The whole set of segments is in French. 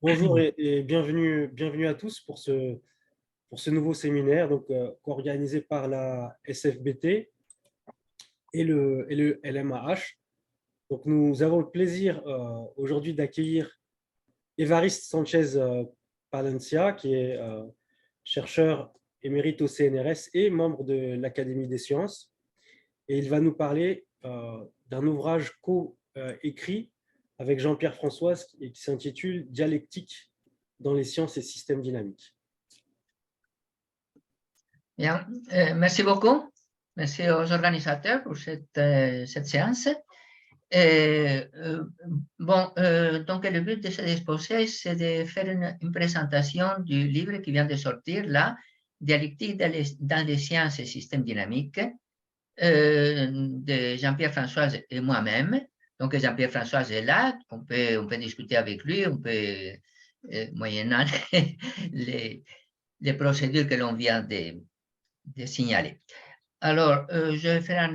Bonjour et bienvenue à tous pour ce nouveau séminaire organisé par la SFBT et le LMAH. Donc, nous avons le plaisir aujourd'hui d'accueillir Évariste Sanchez Palencia, qui est chercheur émérite au CNRS et membre de l'Académie des sciences. Et il va nous parler d'un ouvrage co-écrit avec Jean-Pierre Françoise et qui s'intitule « Dialectique dans les sciences et systèmes dynamiques ». Bien, merci beaucoup. Merci aux organisateurs pour cette séance. Donc, le but de cet exposé, c'est de faire une présentation du livre qui vient de sortir, là, Dialectique dans les sciences et systèmes dynamiques, de Jean-Pierre Françoise et moi-même. Donc, Jean-Pierre Françoise est là, on peut discuter avec lui, on peut, moyennant les procédures que l'on vient de signaler. Alors, je vais faire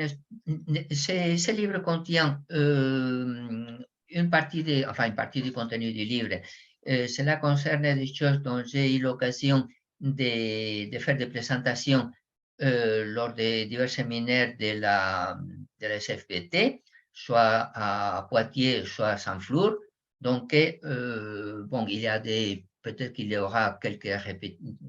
ce livre contient une partie du contenu du livre. Cela concerne des choses dont j'ai eu l'occasion de faire des présentations lors des divers séminaires de la SFBT, soit à Poitiers, soit à Saint-Flour. Donc, bon, peut-être qu'il y aura quelques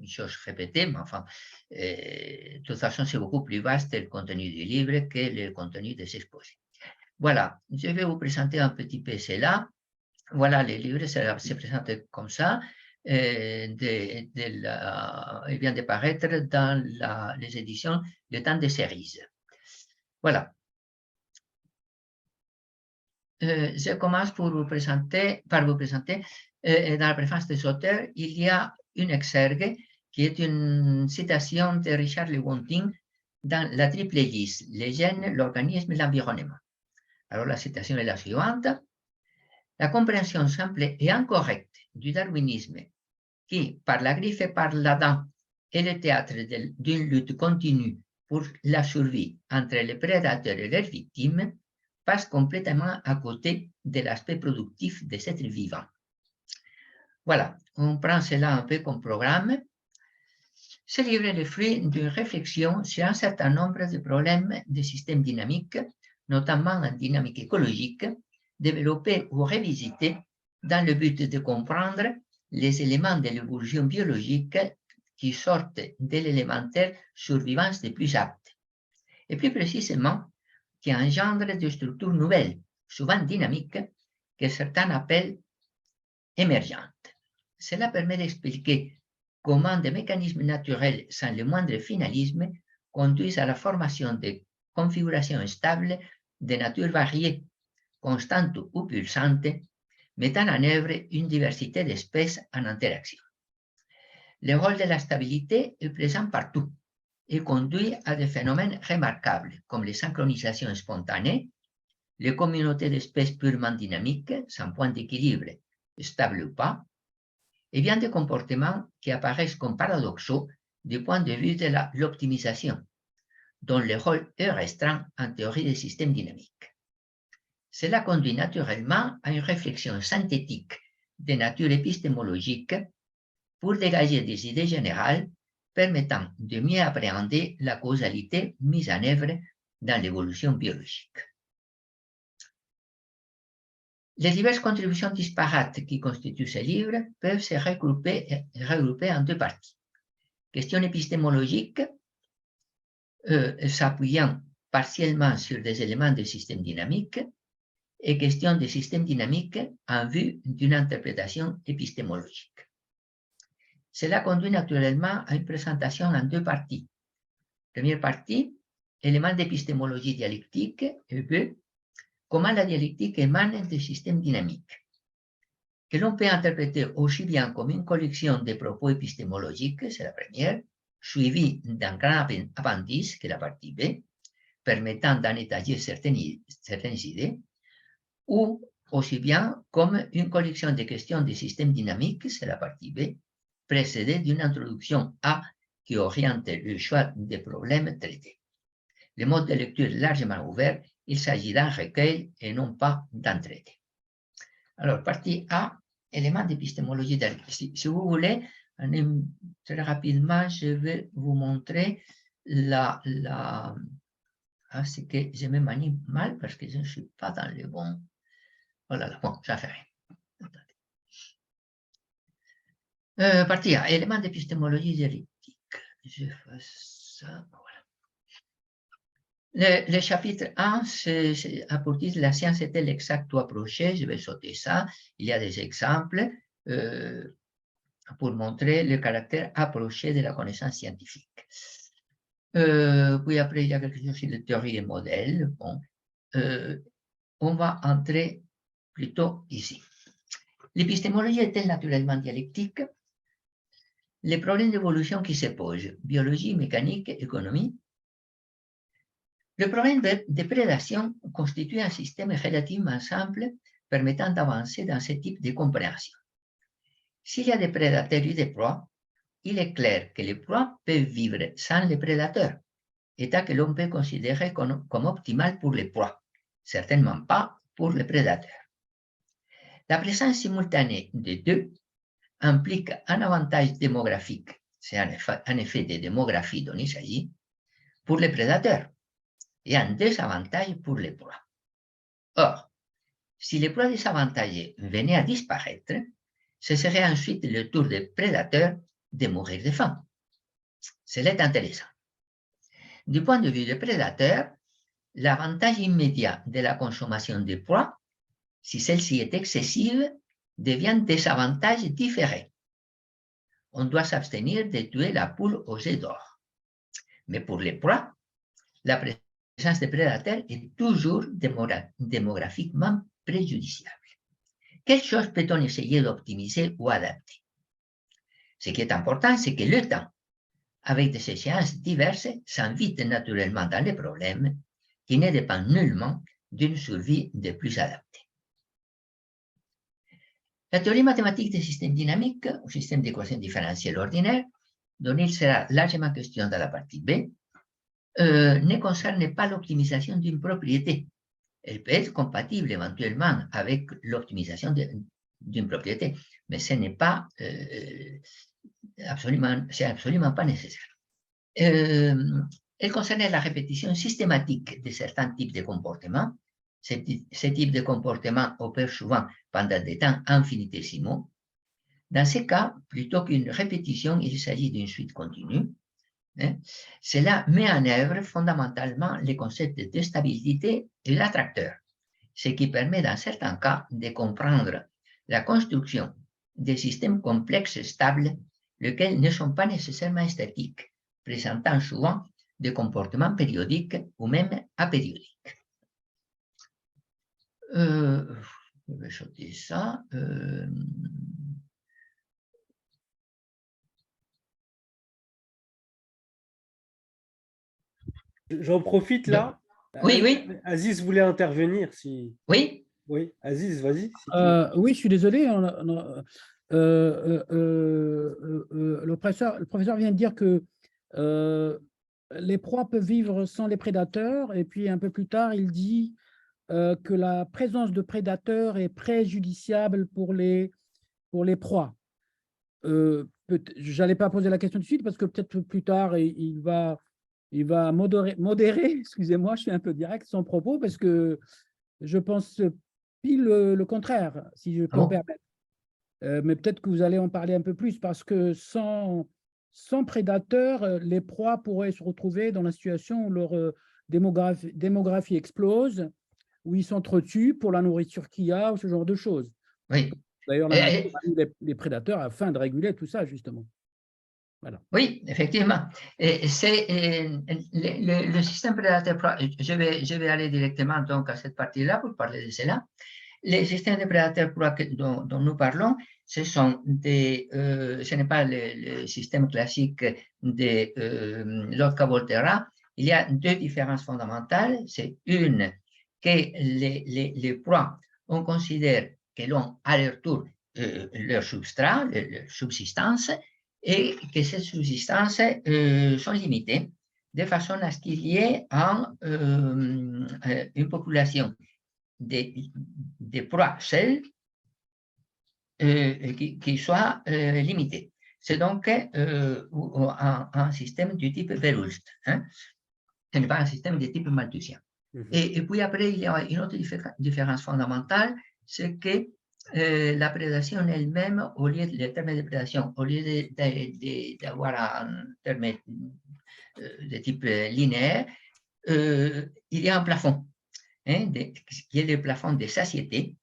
choses répétées, mais enfin, de toute façon, c'est beaucoup plus vaste le contenu du livre que le contenu des exposés. Voilà, je vais vous présenter un petit peu cela. Voilà, le livre se présente comme ça. Il vient de paraître dans les éditions Le Temps des Cerises. Voilà. Je commence par vous présenter, dans la préface des auteurs, il y a une exergue qui est une citation de Richard Lewontin dans La triple hélice, les gènes, l'organisme et l'environnement. Alors la citation est la suivante. La compréhension simple et incorrecte du darwinisme qui, par la griffe et par la dent, est le théâtre d'une lutte continue pour la survie entre les prédateurs et leurs victimes, passe complètement à côté de l'aspect productif des êtres vivants. Voilà, on prend cela un peu comme programme. Ce livre est le fruit d'une réflexion sur un certain nombre de problèmes des systèmes dynamiques, notamment en dynamique écologique, développés ou revisités dans le but de comprendre les éléments de l'évolution biologique qui sortent de l'élémentaire survivance des plus aptes, et plus précisément qui engendrent des structures nouvelles, souvent dynamiques, que certains appellent émergentes. Cela permet d'expliquer comment des mécanismes naturels sans le moindre finalisme conduisent à la formation de configurations stables de nature variée, constantes ou pulsantes, mettant en œuvre une diversité d'espèces en interaction. Le rôle de la stabilité est présent partout et conduit à des phénomènes remarquables comme les synchronisations spontanées, les communautés d'espèces purement dynamiques, sans point d'équilibre, stables ou pas, et bien des comportements qui apparaissent comme paradoxaux du point de vue de l'optimisation, dont le rôle est restreint en théorie des systèmes dynamiques. Cela conduit naturellement à une réflexion synthétique de nature épistémologique pour dégager des idées générales permettant de mieux appréhender la causalité mise en œuvre dans l'évolution biologique. Les diverses contributions disparates qui constituent ce livre peuvent se regrouper en deux parties. Question épistémologique, s'appuyant partiellement sur des éléments des systèmes dynamiques, et question des systèmes dynamiques en vue d'une interprétation épistémologique. Cela conduit naturellement à une présentation en deux parties. Première partie, éléments d'épistémologie dialectique, EB, comment la dialectique émane des systèmes dynamiques, que l'on peut interpréter aussi bien comme une collection de propos épistémologiques, c'est la première, suivie d'un grand appendice, qui est la partie B, permettant d'en étager certaines idées, ou aussi bien comme une collection de questions des systèmes dynamiques, c'est la partie B, précédée d'une introduction A qui oriente le choix des problèmes traités. Le mode de lecture est largement ouvert, il s'agit d'un recueil et non pas d'un traité. Alors, partie A, éléments d'épistémologie dialectique. Si vous voulez, très rapidement, je vais vous montrer c'est que je me manie mal parce que je ne suis pas dans le bon. Oh là là, bon, ça fait rien. Partie A, éléments d'épistémologie dialectique. Je fais ça, voilà. Le chapitre 1, c'est à pour dire la science est-elle exacte ou approchée. Je vais sauter ça. Il y a des exemples pour montrer le caractère approché de la connaissance scientifique. Puis après, il y a quelque chose sur les théories et modèles. Bon, on va entrer plutôt ici. L'épistémologie est-elle naturellement dialectique? Les problèmes d'évolution qui se posent, biologie, mécanique, économie. Le problème de prédation constitue un système relativement simple permettant d'avancer dans ce type de compréhension. S'il y a des prédateurs et des proies, il est clair que les proies peuvent vivre sans les prédateurs, état que l'on peut considérer comme optimal pour les proies, certainement pas pour les prédateurs. La présence simultanée des deux implique un avantage démographique, c'est en effet de démographie dont il s'agit, pour les prédateurs, et un désavantage pour les proies. Or, si les proies désavantagées venaient à disparaître, ce serait ensuite le tour des prédateurs de mourir de faim. C'est intéressant. Du point de vue des prédateurs, l'avantage immédiat de la consommation de proies, si celle-ci est excessive, devient désavantage différé. On doit s'abstenir de tuer la poule aux œufs d'or. Mais pour les proies, la présence des prédateurs est toujours démographiquement préjudiciable. Quelle chose peut-on essayer d'optimiser ou adapter? Ce qui est important, c'est que le temps, avec des échéances diverses, s'invite naturellement dans les problèmes qui ne dépendent nullement d'une survie de plus adaptée. La théorie mathématique des systèmes dynamiques, ou système d'équations différentielles ordinaires, dont il sera largement question dans la partie B, ne concerne pas l'optimisation d'une propriété. Elle peut être compatible éventuellement avec l'optimisation d'une propriété, mais ce n'est pas absolument pas nécessaire. Elle concerne la répétition systématique de certains types de comportements. Ces types de comportements opèrent souvent pendant des temps infinitésimaux. Dans ces cas, plutôt qu'une répétition, il s'agit d'une suite continue. Cela met en œuvre fondamentalement les concepts de stabilité et l'attracteur, ce qui permet dans certains cas de comprendre la construction des systèmes complexes stables, lesquels ne sont pas nécessairement statiques, présentant souvent des comportements périodiques ou même apériodiques. Je vais sauter ça. J'en profite là. Oui, oui. Aziz voulait intervenir. Si... Oui. Oui, Aziz, vas-y. Si oui, je suis désolé. Le professeur vient de dire que les proies peuvent vivre sans les prédateurs. Et puis un peu plus tard, il dit que la présence de prédateurs est préjudiciable pour les proies. Je n'allais pas poser la question tout de suite parce que peut-être plus tard, il va modérer, excusez-moi, je suis un peu direct, son propos, parce que je pense pile le contraire, si je peux me permettre. Mais peut-être que vous allez en parler un peu plus, parce que sans prédateurs, les proies pourraient se retrouver dans la situation où leur démographie explose, où ils s'entretuent pour la nourriture qu'il y a, ou ce genre de choses. Oui. D'ailleurs, les prédateurs afin de réguler tout ça, justement. Voilà. Oui, effectivement. C'est le système prédateur. Je vais aller directement donc à cette partie-là pour parler de cela. Les systèmes de prédateurs dont nous parlons, ce n'est pas le système classique de Lotka-Volterra. Il y a deux différences fondamentales. C'est une que les proies, on considère que l'on à leur tour leur substrat, leur subsistance, et que ces subsistances sont limitées de façon à ce qu'il y ait une population des proies seules qui soit limité. C'est donc un système du type Verhulst, hein? Ce n'est pas un système de type malthusien. Et puis après, il y a une autre différence fondamentale, c'est que la prédation elle-même, au lieu de, le terme de prédation, au lieu d'avoir un terme de type linéaire, il y a un plafond, hein, qui est le plafond de satiété,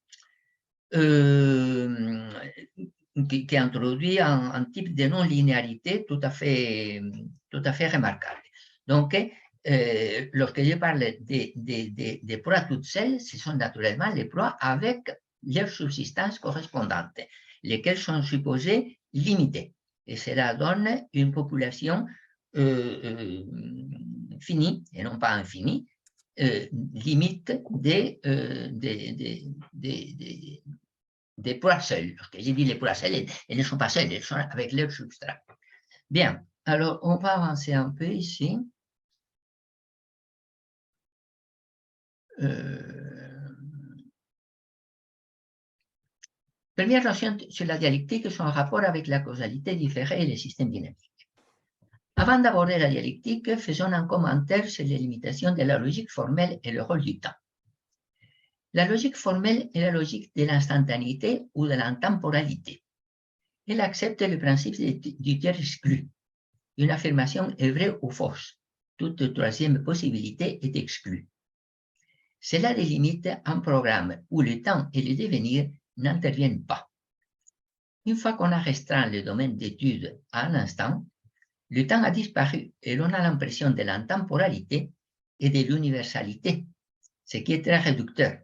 qui introduit un type de non-linéarité tout à fait remarquable. Donc, lorsque je parle des proies toutes seules, ce sont naturellement les proies avec leur subsistance correspondante, lesquelles sont supposées limitées. Et cela donne une population finie, et non pas infinie, limite des proies seules. Lorsque j'ai dit les proies seules, elles ne sont pas seules, elles sont avec leur substrat. Bien, alors on va avancer un peu ici. Première notion sur la dialectique, son rapport avec la causalité différée et les systèmes dynamiques. Avant d'aborder la dialectique, faisons un commentaire sur les limitations de la logique formelle et le rôle du temps. La logique formelle est la logique de l'instantanéité ou de l'intemporalité. Elle accepte le principe du tiers exclu. Une affirmation est vraie ou fausse. Toute troisième possibilité est exclue. Cela délimite un programme où le temps et le devenir n'interviennent pas. Une fois qu'on a restreint le domaine d'étude à un instant, le temps a disparu et l'on a l'impression de l'intemporalité et de l'universalité, ce qui est très réducteur,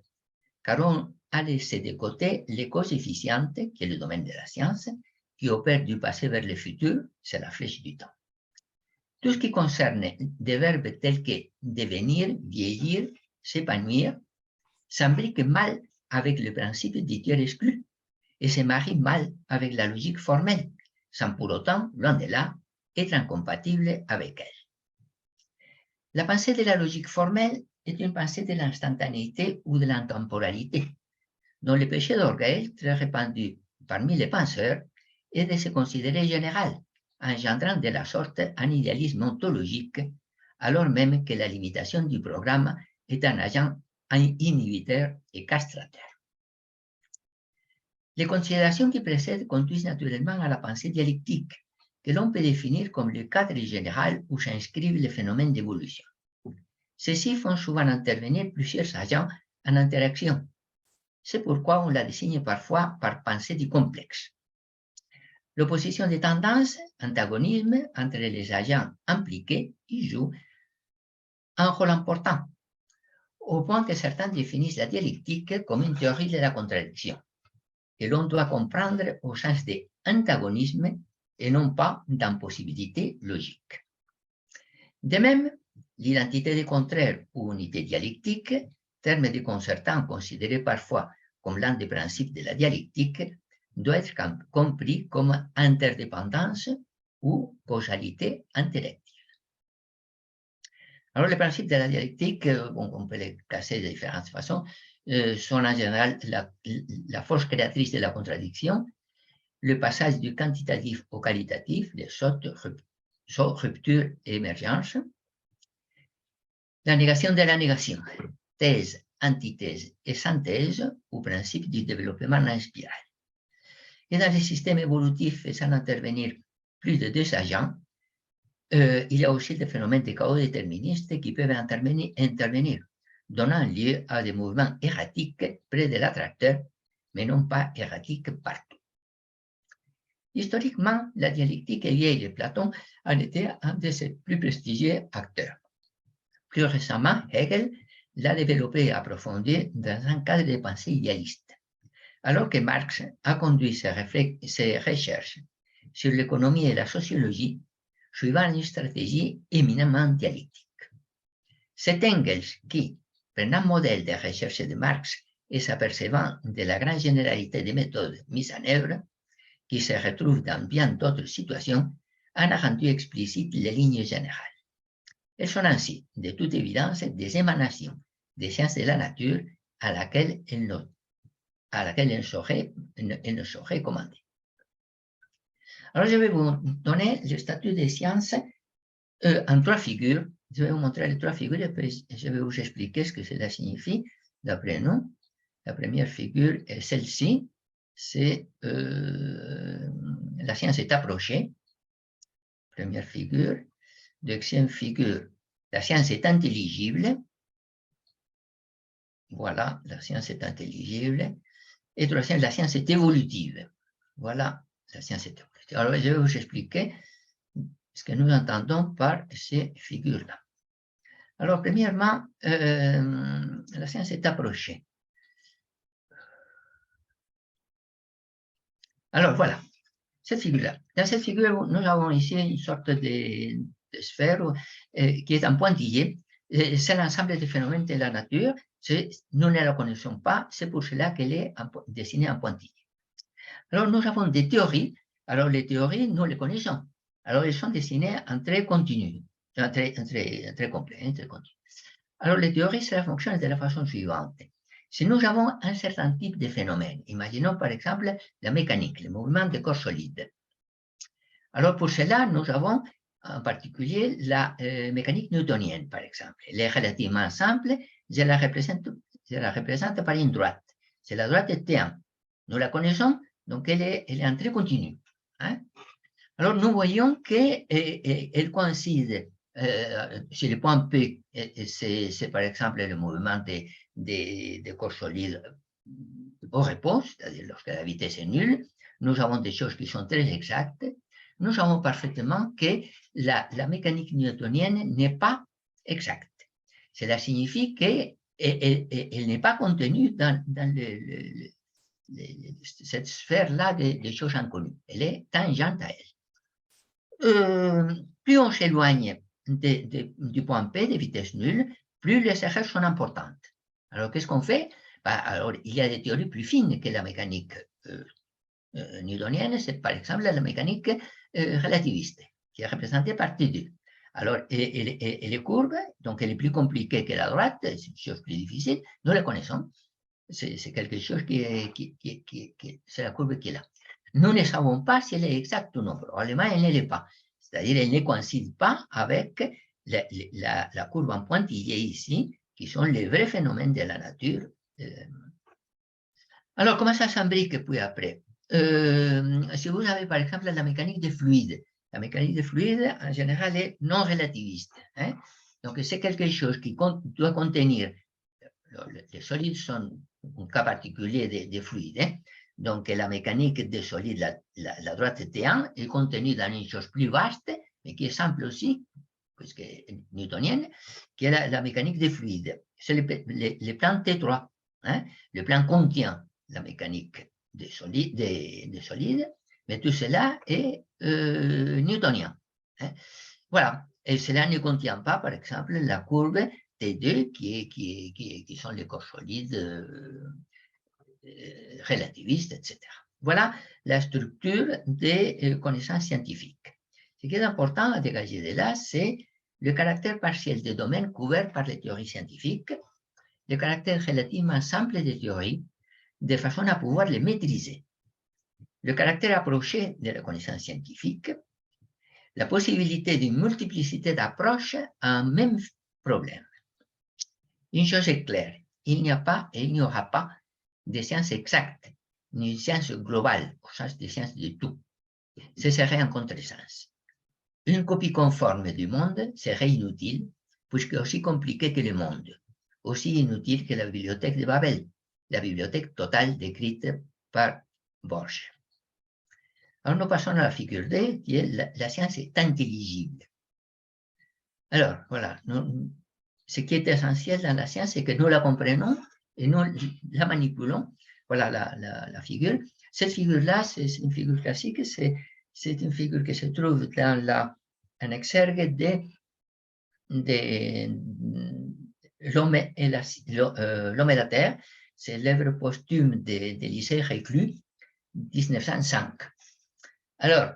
car on a laissé de côté les causes efficientes, qui est le domaine de la science, qui opère du passé vers le futur, c'est la flèche du temps. Tout ce qui concerne des verbes tels que devenir, vieillir, s'épanouir, s'imbrique mal avec le principe du tiers exclu et se marie mal avec la logique formelle, sans pour autant, loin de là, être incompatible avec elle. La pensée de la logique formelle est une pensée de l'instantanéité ou de l'intemporalité, dont le péché d'orgueil, très répandu parmi les penseurs, est de se considérer général, engendrant de la sorte un idéalisme ontologique, alors même que la limitation du programme est un agent inhibiteur et castrateur. Les considérations qui précèdent conduisent naturellement à la pensée dialectique, que l'on peut définir comme le cadre général où s'inscrivent les phénomènes d'évolution. Ceux-ci font souvent intervenir plusieurs agents en interaction. C'est pourquoi on la désigne parfois par pensée du complexe. L'opposition des tendances, antagonisme entre les agents impliqués, y joue un rôle important, au point que certains définissent la dialectique comme une théorie de la contradiction, que l'on doit comprendre au sens d'antagonisme et non pas d'impossibilité logique. De même, l'identité des contraires ou unité dialectique, terme déconcertant considéré parfois comme l'un des principes de la dialectique, doit être compris comme interdépendance ou causalité interactive. Alors, les principes de la dialectique, bon, on peut les classer de différentes façons, sont en général la force créatrice de la contradiction, le passage du quantitatif au qualitatif, les sauts, rupture et émergence, la négation de la négation, thèse, antithèse et synthèse, ou principe du développement en spirale. Et dans les systèmes évolutifs faisant intervenir plus de deux agents, il y a aussi des phénomènes de chaos déterministes qui peuvent intervenir, donnant lieu à des mouvements erratiques près de l'attracteur, mais non pas erratiques partout. Historiquement, la dialectique vieille de Platon en était un de ses plus prestigieux acteurs. Plus récemment, Hegel l'a développé et approfondi dans un cadre de pensée idéaliste, alors que Marx a conduit ses recherches sur l'économie et la sociologie suivant une stratégie éminemment dialectique. C'est Engels qui, prenant modèle des recherches de Marx et s'apercevant de la grande généralité des méthodes mises en œuvre, qui se retrouvent dans bien d'autres situations, en a rendu explicites les lignes générales. Elles sont ainsi, de toute évidence, des émanations des sciences de la nature à laquelle elles à laquelle elle ne saurait commander. Alors, je vais vous donner le statut des sciences en 3 figures. Je vais vous montrer les 3 figures et puis je vais vous expliquer ce que cela signifie d'après nous. La première figure est celle-ci, c'est la science est approchée. Première figure. Deuxième figure, la science est intelligible. Voilà, la science est intelligible. Et troisième, la science est évolutive. Voilà, la science est évolutive. Alors, je vais vous expliquer ce que nous entendons par ces figures-là. Alors, premièrement, la science est approchée. Alors, voilà, cette figure-là. Dans cette figure, nous avons ici une sorte de sphère qui est en pointillé. C'est l'ensemble des phénomènes de la nature. Nous ne la connaissons pas, c'est pour cela qu'elle est dessinée en pointillé. Alors, nous avons des théories. Alors, les théories, nous les connaissons. Alors, elles sont dessinées en très continu, très complet, très continu. Alors, les théories, cela fonctionne de la façon suivante. Si nous avons un certain type de phénomène, imaginons par exemple la mécanique, le mouvement de corps solides. Alors, pour cela, nous avons en particulier la mécanique newtonienne, par exemple. Elle est relativement simple, je la représente par une droite. C'est la droite T1. Nous la connaissons, donc elle est en très continu. Hein? Alors, nous voyons qu'elle coïncide sur le point P, c'est par exemple le mouvement des corps solides au repos, c'est-à-dire lorsque la vitesse est nulle. Nous avons des choses qui sont très exactes. Nous savons parfaitement que la mécanique newtonienne n'est pas exacte. Cela signifie qu'elle n'est pas contenue dans cette sphère-là des choses inconnues. Elle est tangente à elle. Plus on s'éloigne du point P, de vitesse nulle, plus les erreurs sont importantes. Alors, qu'est-ce qu'on fait? Alors, il y a des théories plus fines que la mécanique newtonienne, c'est par exemple la mécanique relativiste, qui est représentée par T2. Alors, et les courbes, donc elle est plus compliquée que la droite, c'est une chose plus difficile, nous la connaissons. C'est quelque chose c'est la courbe qui est là. Nous ne savons pas si elle est exacte ou non, probablement elle ne l'est pas. C'est-à-dire elle ne coïncide pas avec la courbe en pointillé ici, qui sont les vrais phénomènes de la nature. Alors, comment ça s'imbrique puis après? Si vous avez par exemple la mécanique des fluides, la mécanique des fluides en général est non relativiste. Hein? Donc, c'est quelque chose qui doit contenir, les solides sont un cas particulier des fluides. Hein? Donc, la mécanique des solides, la droite T1, est contenue dans une chose plus vaste, mais qui est simple aussi, puisque newtonienne, qui est la mécanique des fluides. C'est le plan T3. Hein? Le plan contient la mécanique des solides, mais tout cela est newtonien. Hein? Voilà. Et cela ne contient pas, par exemple, la courbe T2, qui sont les corps solides relativistes, etc. Voilà la structure des connaissances scientifiques. Ce qui est important à dégager de là, c'est le caractère partiel des domaines couverts par les théories scientifiques, le caractère relativement simple des théories, de façon à pouvoir les maîtriser. Le caractère approché de la connaissance scientifique, la possibilité d'une multiplicité d'approches à un même problème. Une chose est claire, il n'y a pas et il n'y aura pas de science exacte, ni une science globale, au sens de science de tout. Ce serait un contresens. Une copie conforme du monde serait inutile, puisque aussi compliquée que le monde, aussi inutile que la bibliothèque de Babel, la bibliothèque totale décrite par Borges. Alors, nous passons à la figure D, qui est la science est intelligible. Alors, voilà, ce qui est essentiel dans la science, c'est que nous la comprenons et nous la manipulons. Voilà la figure. Cette figure-là, c'est une figure classique, c'est une figure qui se trouve dans un exergue de l'homme et la terre. C'est l'œuvre posthume d'Élisée Reclus, 1905. Alors,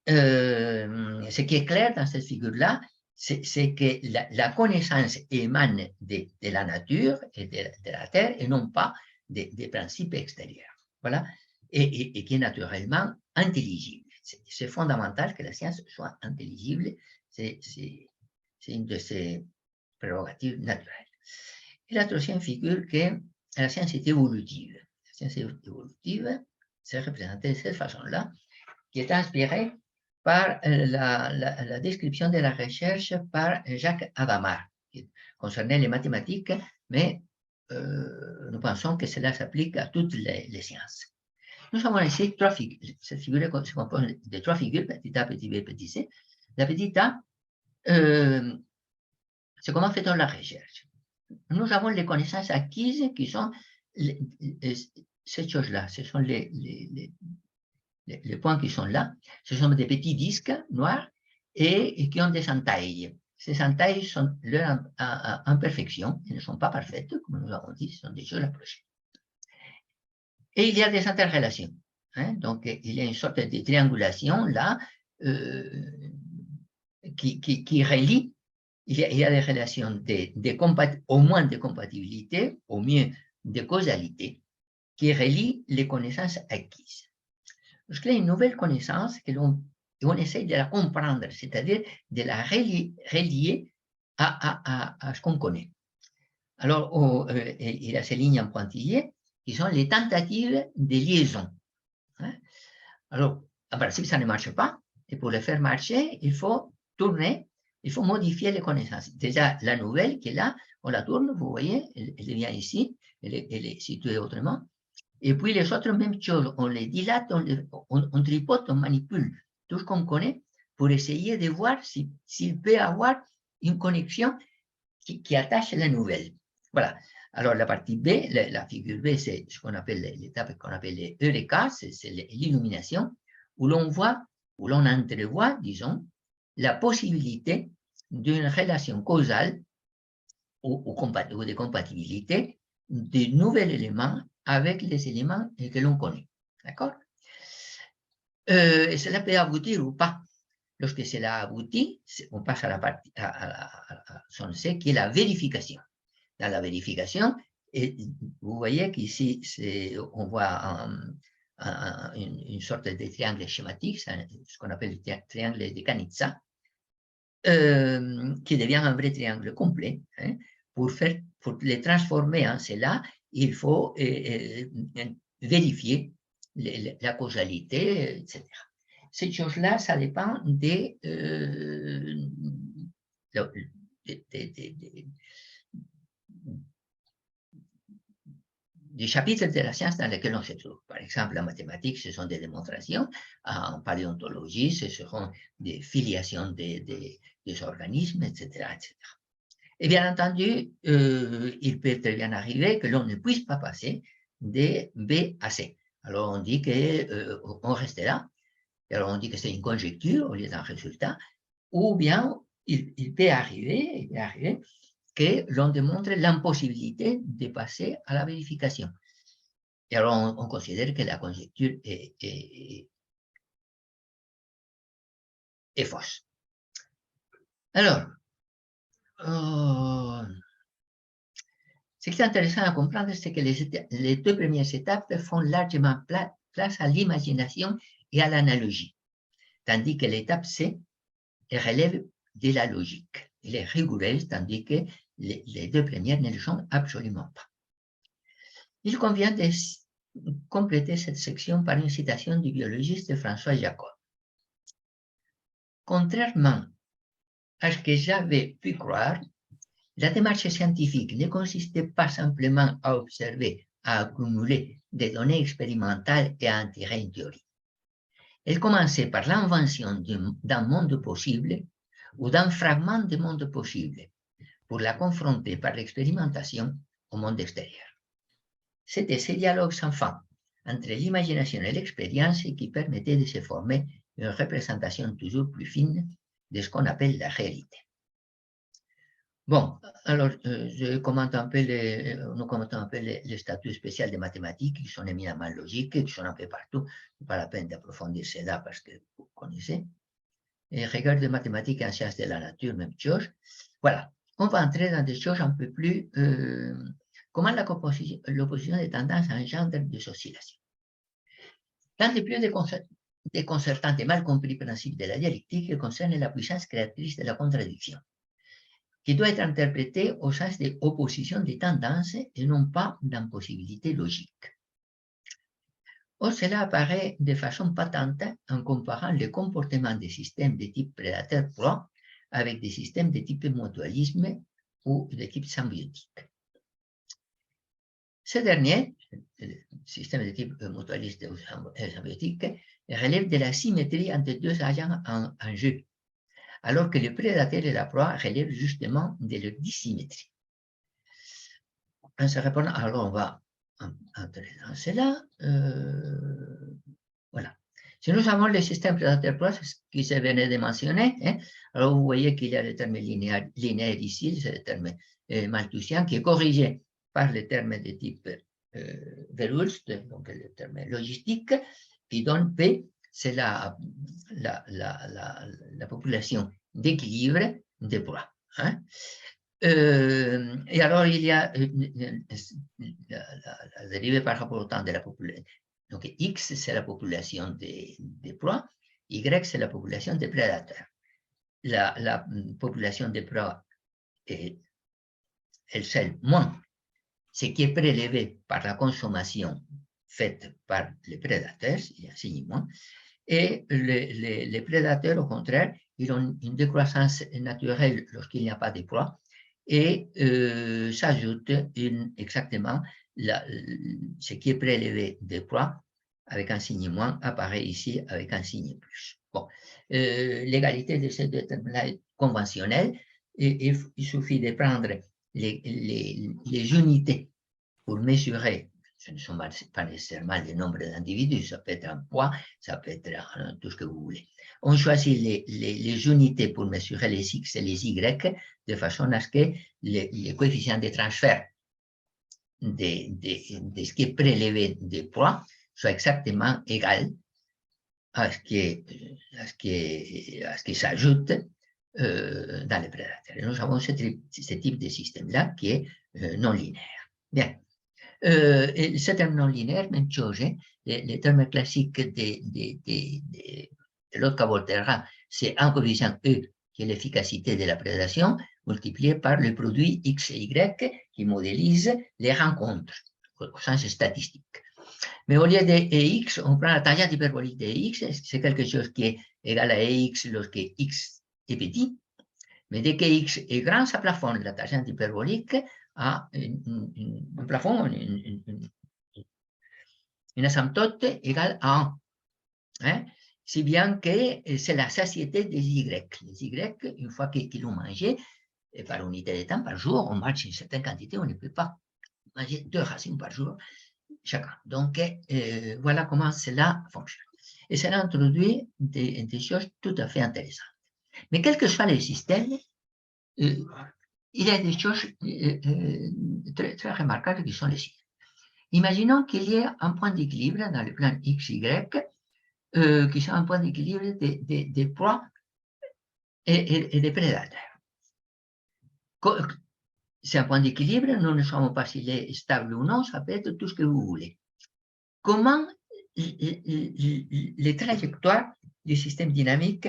ce qui est clair dans cette figure-là, c'est que la connaissance émane de la nature et de la terre et non pas des principes extérieurs. Voilà, et qui est naturellement intelligible. C'est fondamental que la science soit intelligible, c'est une de ses prérogatives naturelles. Et la troisième figure, que la science est évolutive. La science évolutive, c'est représenté de cette façon-là, qui est inspirée par la description de la recherche par Jacques Hadamard, qui concernait les mathématiques, mais nous pensons que cela s'applique à toutes les sciences. Nous avons ici trois figures. Cette figure se compose de trois figures, petit a, petit b, petit c. La petite a, c'est comment fait-on la recherche. Nous avons les connaissances acquises qui sont ces choses-là. Ce sont les points qui sont là. Ce sont des petits disques noirs et qui ont des entailles. Ces entailles sont leur imperfection. Elles ne sont pas parfaites, comme nous avons dit, ce sont des choses approchées. Et il y a des interrelations. Hein? Donc, il y a une sorte de triangulation là qui relie. Il y a des relations au moins de compatibilité, au mieux de causalité, qui relient les connaissances acquises. Lorsqu'il y a une nouvelle connaissance, on essaie de la comprendre, c'est-à-dire de la relier à ce qu'on connaît. Alors, il y a ces lignes en pointillés qui sont les tentatives de liaison. Hein? Alors, en principe, ça ne marche pas. Et pour le faire marcher, il faut tourner, il faut modifier les connaissances. Déjà, la nouvelle qui est là, on la tourne, vous voyez, elle vient ici, elle est située autrement. Et puis les autres, même chose, on les dilate, on tripote, on manipule tout ce qu'on connaît pour essayer de voir s'il peut y avoir une connexion qui attache la nouvelle. Voilà. Alors la partie B, la figure B, c'est ce qu'on appelle l'étape qu'on appelle les Eureka, c'est l'illumination, où l'on voit, où l'on entrevoit, disons, la possibilité d'une relation causale ou de compatibilité de nouveaux éléments avec les éléments que l'on connaît. D'accord? Et cela peut aboutir ou pas. Lorsque cela aboutit, on passe à la partie, à son C, qui est la vérification. Dans la vérification, et vous voyez qu'ici, on voit une sorte de triangle schématique, ce qu'on appelle le triangle de Canizza, qui devient un vrai triangle complet. Hein. Pour les transformer en cela, il faut vérifier la causalité, etc. Cette chose-là, ça dépend des chapitres de la science dans lesquels on se trouve. Par exemple, en mathématiques, ce sont des démonstrations. En paléontologie, ce seront des filiations des organismes, etc., etc. Et bien entendu, il peut très bien arriver que l'on ne puisse pas passer de B à C. Alors on dit qu'on reste là, et alors on dit que c'est une conjecture au lieu d'un résultat, ou bien il peut arriver que l'on démontre l'impossibilité de passer à la vérification. Et alors on considère que la conjecture est fausse. Alors, ce qui est intéressant à comprendre, c'est que les deux premières étapes font largement place à l'imagination et à l'analogie, tandis que l'étape C relève de la logique. Elle est rigoureuse, tandis que les deux premières ne le sont absolument pas. Il convient de compléter cette section par une citation du biologiste François Jacob. Contrairement à ce que j'avais pu croire, la démarche scientifique ne consistait pas simplement à observer, à accumuler des données expérimentales et à en tirer une théorie. Elle commençait par l'invention d'un monde possible ou d'un fragment de monde possible pour la confronter par l'expérimentation au monde extérieur. C'était ce dialogue sans fin entre l'imagination et l'expérience qui permettait de se former une représentation toujours plus fine de ce qu'on appelle la réalité. Bon, alors nous commentons un peu les statuts spéciaux des mathématiques qui sont éminemment logiques, qui sont un peu partout. Ce n'est pas la peine d'approfondir cela parce que vous connaissez. Et regard des mathématiques en sciences de la nature, même chose. Voilà, on va entrer dans des choses un peu plus comment l'opposition des tendances engendre des oscillations. L'un des plus déconcertants et mal compris principes de la dialectique concerne la puissance créatrice de la contradiction, qui doit être interprétée au sens d'opposition des tendances et non pas d'impossibilité logique. Or, cela apparaît de façon patente en comparant le comportement des systèmes de type prédateur-proie avec des systèmes de type mutualisme ou de type symbiotique. Ces derniers, le système de type mutualiste ou symbiotique, relèvent de la symétrie entre deux agents en jeu, alors que le prédateur et la proie relèvent justement de leur dissymétrie. En se répondant, alors on va entrer dans cela. Voilà. Si nous avons le système prédateur-proie, c'est ce que je venais de mentionner, hein, alors vous voyez qu'il y a le terme linéaire ici, c'est le terme malthusien qui est corrigé par le terme de type Verhulst, donc le terme logistique, qui donne P, c'est la population d'équilibre des proies. Hein. Et alors, il y a la dérivée par rapport au temps de la population. Donc, X, c'est la population des proies, Y, c'est la population des prédateurs. La population des proies est elle seule moins ce qui est prélevé par la consommation faite par les prédateurs, il y a signe moins, et les prédateurs, au contraire, ils ont une décroissance naturelle lorsqu'il n'y a pas de proie, et s'ajoute exactement ce qui est prélevé des proies avec un signe moins apparaît ici avec un signe plus. Bon, l'égalité de ces deux termes-là est conventionnelle, et il suffit de prendre les unités pour mesurer. Ce ne sont pas nécessairement le nombre d'individus, ça peut être un poids, ça peut être tout ce que vous voulez. On choisit les unités pour mesurer les X et les Y de façon à ce que les coefficients de transfert de ce qui est prélevé des poids soit exactement égal à ce qui s'ajoute dans les prédateurs. Et nous avons ce type de système-là qui est non linéaire. Bien. Et ce terme non linéaire, même chose, les termes classiques de l'autre Volterra, c'est un coefficient E, qui est l'efficacité de la prédation, multiplié par le produit X et Y, qui modélise les rencontres, au sens statistique. Mais au lieu de X, on prend la tangente hyperbolique de X, c'est quelque chose qui est égal à X lorsque X est petit, mais dès que X est grand, ça plafonne. La tangente hyperbolique a un plafond, une asymptote égale à 1. Hein? Si bien que c'est la satiété des Y. Les Y, une fois qu'ils ont mangé, et par unité de temps, par jour, on mange une certaine quantité, on ne peut pas manger 2 racines par jour chacun. Donc, voilà comment cela fonctionne. Et cela introduit des choses tout à fait intéressantes. Mais quel que soit le système, il y a des choses très, très remarquables qui sont les suivantes. Imaginons qu'il y ait un point d'équilibre dans le plan XY, qui soit un point d'équilibre des proies et des prédateurs. C'est un point d'équilibre, nous ne savons pas s'il est stable ou non, ça peut être tout ce que vous voulez. Comment les trajectoires du système dynamique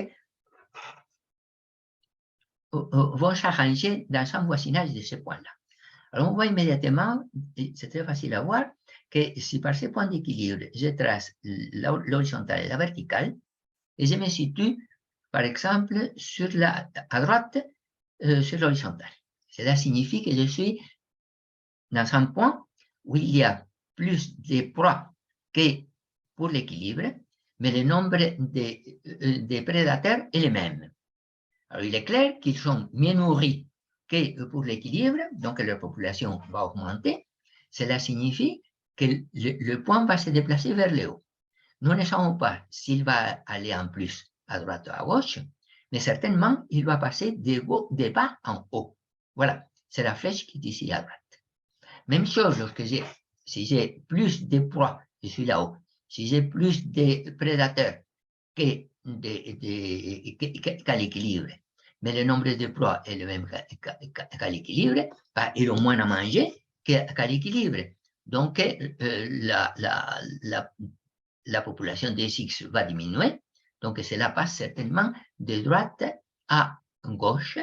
vont s'arranger dans un voisinage de ce point-là? Alors, on voit immédiatement, c'est très facile à voir, que si par ces points d'équilibre, je trace l'horizontale et la verticale, et je me situe, par exemple, à droite, sur l'horizontale. Cela signifie que je suis dans un point où il y a plus de proies que pour l'équilibre, mais le nombre de prédateurs est le même. Alors, il est clair qu'ils sont mieux nourris que pour l'équilibre, donc leur population va augmenter. Cela signifie que le point va se déplacer vers le haut. Nous ne savons pas s'il va aller en plus à droite ou à gauche, mais certainement, il va passer de bas en haut. Voilà, c'est la flèche qui est ici à droite. Même chose, si j'ai plus de proies, je suis là-haut. Si j'ai plus de prédateurs qu'à l'équilibre, mais le nombre de proies est le même qu'à l'équilibre, ils ont moins à manger, qu'à l'équilibre. Donc, la population des X va diminuer. Donc, cela passe certainement de droite à gauche.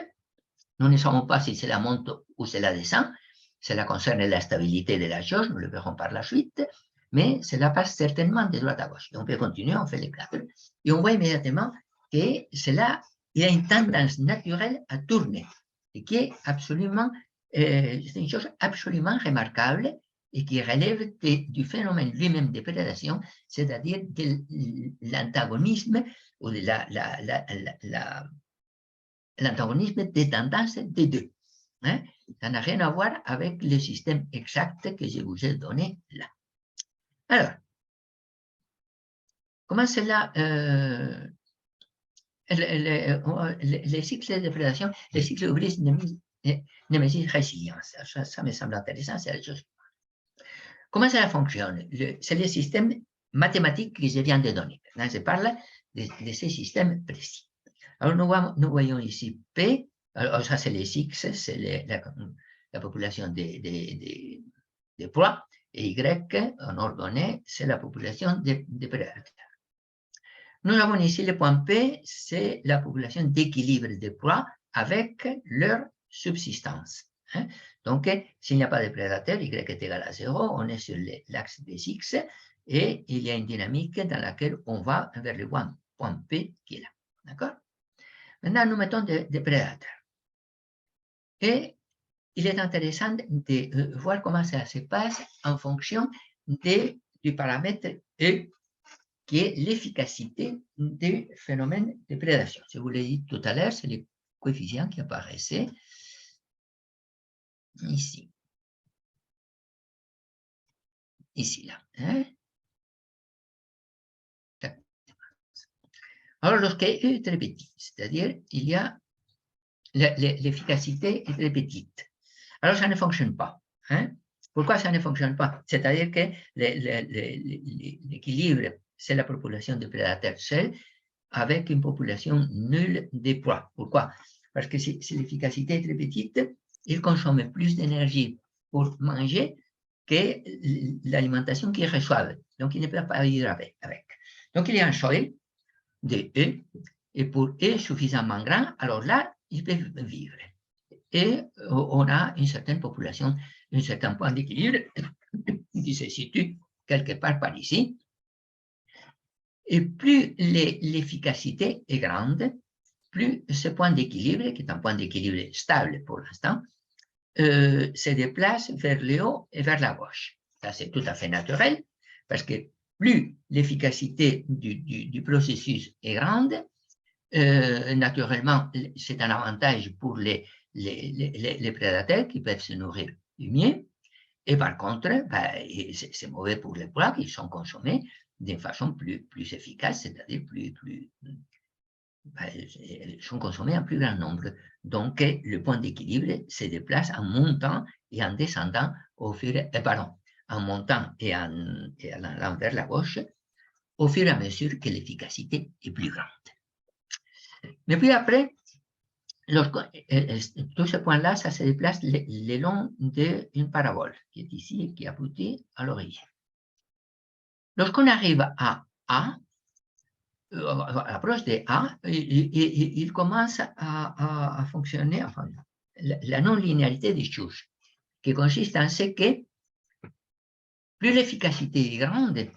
Nous ne savons pas si cela monte ou cela descend. Cela concerne la stabilité de la jauge, nous le verrons par la suite, mais cela passe certainement de droite à gauche. Donc, on peut continuer, on fait les calculs, et on voit immédiatement que cela, il y a une tendance naturelle à tourner, et qui est absolument, c'est une chose absolument remarquable, et qui relève du phénomène lui-même de prédation, c'est-à-dire de l'antagonisme ou de l'antagonisme des tendances des deux. Hein? Ça n'a rien à voir avec le système exact que je vous ai donné là. Alors, comment cela... les cycles de prédation, les cycles ouvriers némésis résilience, ça me semble intéressant, c'est la chose. Comment cela fonctionne? C'est le système mathématique que je viens de donner. Maintenant, je parle de ces systèmes précis. Alors, nous voyons ici P, alors ça c'est les X, c'est la population des proies, et Y, en ordonnée, c'est la population des prédateurs. Nous avons ici le point P, c'est la population d'équilibre des proies avec leur subsistance. Hein? Donc, s'il n'y a pas de prédateur, Y est égal à 0, on est sur l'axe des X, et il y a une dynamique dans laquelle on va vers le point P qui est là. D'accord? Maintenant, nous mettons des prédateurs. Et il est intéressant de voir comment ça se passe en fonction du paramètre E, qui est l'efficacité des phénomènes de prédation. Je vous l'ai dit tout à l'heure, c'est les coefficients qui apparaissaient ici. Ici, là. Hein? Alors, lorsque E est très petit, c'est-à-dire il y a l'efficacité est très petite, alors ça ne fonctionne pas. Hein? Pourquoi ça ne fonctionne pas? C'est-à-dire que l'équilibre, c'est la population de prédateurs seuls avec une population nulle de proies. Pourquoi? Parce que si l'efficacité est très petite, ils consomment plus d'énergie pour manger que l'alimentation qu'ils reçoivent. Donc, ils ne peuvent pas vivre avec. Donc, il y a un seuil de E, et pour E suffisamment grand, alors là, ils peuvent vivre. Et on a une certaine population, un certain point d'équilibre qui se situe quelque part par ici. Et plus l'efficacité est grande, plus ce point d'équilibre, qui est un point d'équilibre stable pour l'instant, se déplace vers le haut et vers la gauche. Ça, c'est tout à fait naturel, parce que plus l'efficacité du processus est grande, naturellement, c'est un avantage pour les prédateurs qui peuvent se nourrir du mieux. Et par contre, c'est mauvais pour les proies qui sont consommées d'une façon plus efficace, c'est-à-dire sont consommées en plus grand nombre. Donc, le point d'équilibre se déplace en montant et en descendant au fur en montant et en allant vers la gauche au fur et à mesure que l'efficacité est plus grande. Mais puis après, tout ce point-là, ça se déplace le long d'une parabole qui est ici et qui aboutit à l'origine. Lorsqu'on arrive à A, à l'approche de A, il commence à fonctionner, enfin, la non-linéarité des choses, qui consiste en ce que plus l'efficacité est grande,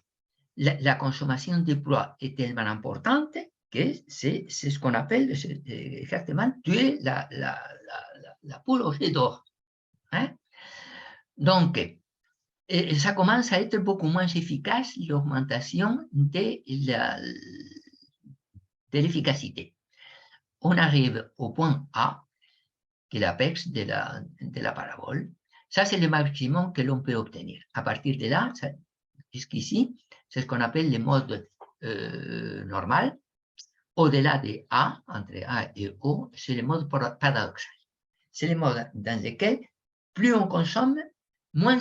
la consommation de proies est tellement importante que c'est ce qu'on appelle exactement tuer la poule aux œufs d'or. Hein? Donc, et ça commence à être beaucoup moins efficace, l'augmentation de l'efficacité. On arrive au point A, qui est l'apex de la parabole. Ça, c'est le maximum que l'on peut obtenir. À partir de là, jusqu'ici, c'est ce qu'on appelle le mode normal. Au-delà de A, entre A et O, c'est le mode paradoxal. C'est le mode dans lequel plus on consomme, moins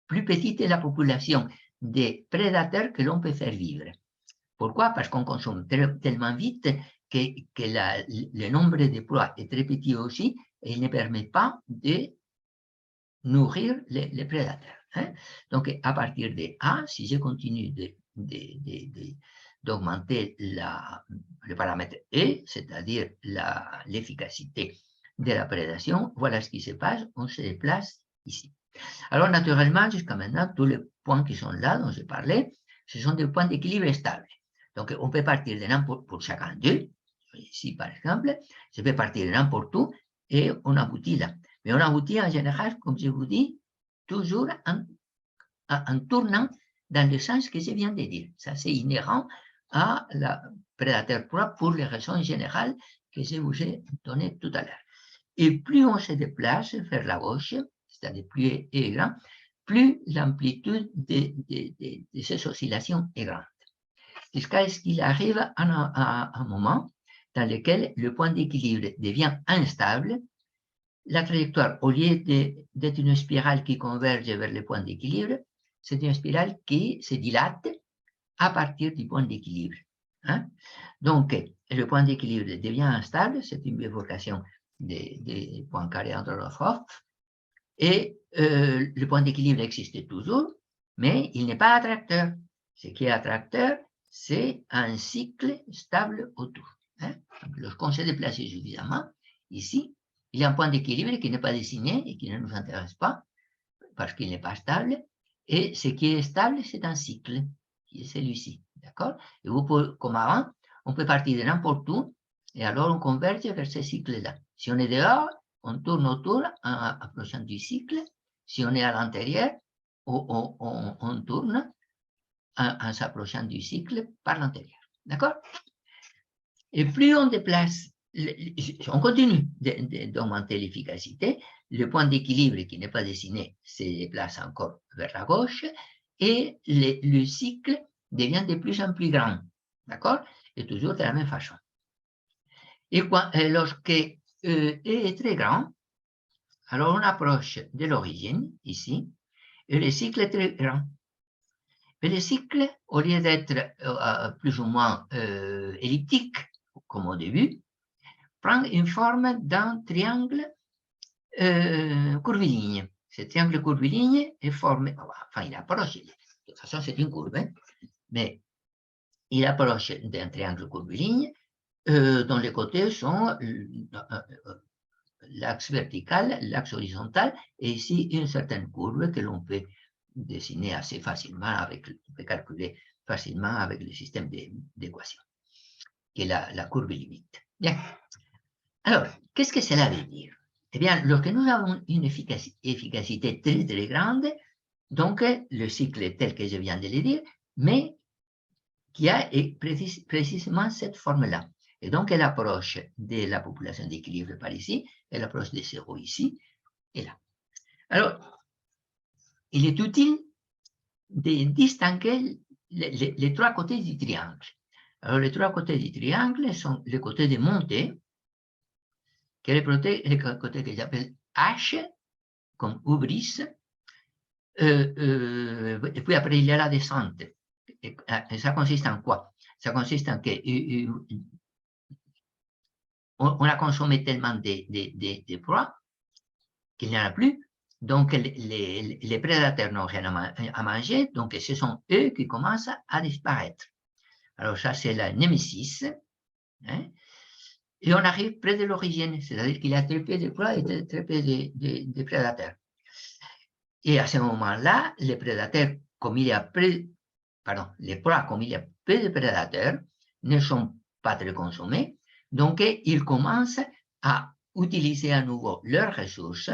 plus petite est la population des prédateurs que l'on peut faire vivre. Pourquoi? Parce qu'on consomme tellement vite que le nombre de proies est très petit aussi, et il ne permet pas de nourrir les prédateurs. Hein. Donc, à partir de A, si je continue d'augmenter le paramètre E, c'est-à-dire l'efficacité de la prédation, voilà ce qui se passe, on se déplace ici. Alors, naturellement, jusqu'à maintenant, tous les points qui sont là, dont je parlais, ce sont des points d'équilibre stables. Donc, on peut partir de n'importe pour chacun d'eux. Ici, par exemple, je peux partir de n'importe où et on aboutit là. Mais on aboutit en général, comme je vous dis, toujours en tournant dans le sens que je viens de dire. Ça, c'est inhérent à la prédateur-proie pour les raisons générales que je vous ai données tout à l'heure. Et plus on se déplace vers la gauche, c'est-à-dire plus E est grand, plus l'amplitude de ces oscillations est grande. Jusqu'à ce qu'il arrive à un moment dans lequel le point d'équilibre devient instable. La trajectoire, au lieu d'être une spirale qui converge vers le point d'équilibre, c'est une spirale qui se dilate à partir du point d'équilibre. Hein? Donc, le point d'équilibre devient instable, c'est une bifurcation des points carrés Andropov, et le point d'équilibre existe toujours, mais il n'est pas attracteur. Ce qui est attracteur, c'est un cycle stable autour. Hein? Lorsqu'on s'est déplacé suffisamment, ici, il y a un point d'équilibre qui n'est pas dessiné et qui ne nous intéresse pas, parce qu'il n'est pas stable, et ce qui est stable, c'est un cycle, qui est celui-ci. D'accord? Et vous pouvez, comme avant, on peut partir de n'importe où, et alors on converge vers ce cycle-là. Si on est dehors, on tourne autour en approchant du cycle. Si on est à l'intérieur, on tourne en s'approchant du cycle par l'intérieur. D'accord? Et plus on déplace, on continue d'augmenter l'efficacité, le point d'équilibre qui n'est pas dessiné se déplace encore vers la gauche et le cycle devient de plus en plus grand. D'accord? Et toujours de la même façon. Et lorsque E est très grand, alors on approche de l'origine, ici, et le cycle est très grand. Et le cycle, au lieu d'être plus ou moins elliptique, comme au début, prend une forme d'un triangle curviligne. Ce triangle curviligne est formé, enfin il approche, de toute façon c'est une courbe, hein, mais il approche d'un triangle curviligne dont les côtés sont l'axe vertical, l'axe horizontal, et ici une certaine courbe que l'on peut dessiner assez facilement, on peut calculer facilement avec le système d'équations, qui est la courbe limite. Bien. Alors, qu'est-ce que cela veut dire? Eh bien, lorsque nous avons une efficacité très, très grande, donc le cycle est tel que je viens de le dire, mais qui a précisément cette forme-là. Et donc, elle approche de la population d'équilibre par ici, elle approche de 0 ici et là. Alors, il est utile de distinguer les trois côtés du triangle. Alors, les trois côtés du triangle sont les côtés de montée, qui est le côté que j'appelle H, comme hubris, et puis après il y a la descente. Et ça consiste en quoi? Ça consiste en que on a consommé tellement de proies qu'il n'y en a plus, donc les prédateurs n'ont rien à manger, donc ce sont eux qui commencent à disparaître. Alors ça c'est la némésis, hein? Et on arrive près de l'origine, c'est-à-dire qu'il y a très peu de proies et très peu de prédateurs. Et à ce moment-là, les prédateurs, comme il y a les proies, comme il y a peu de prédateurs, ne sont pas très consommés, donc ils commencent à utiliser à nouveau leurs ressources,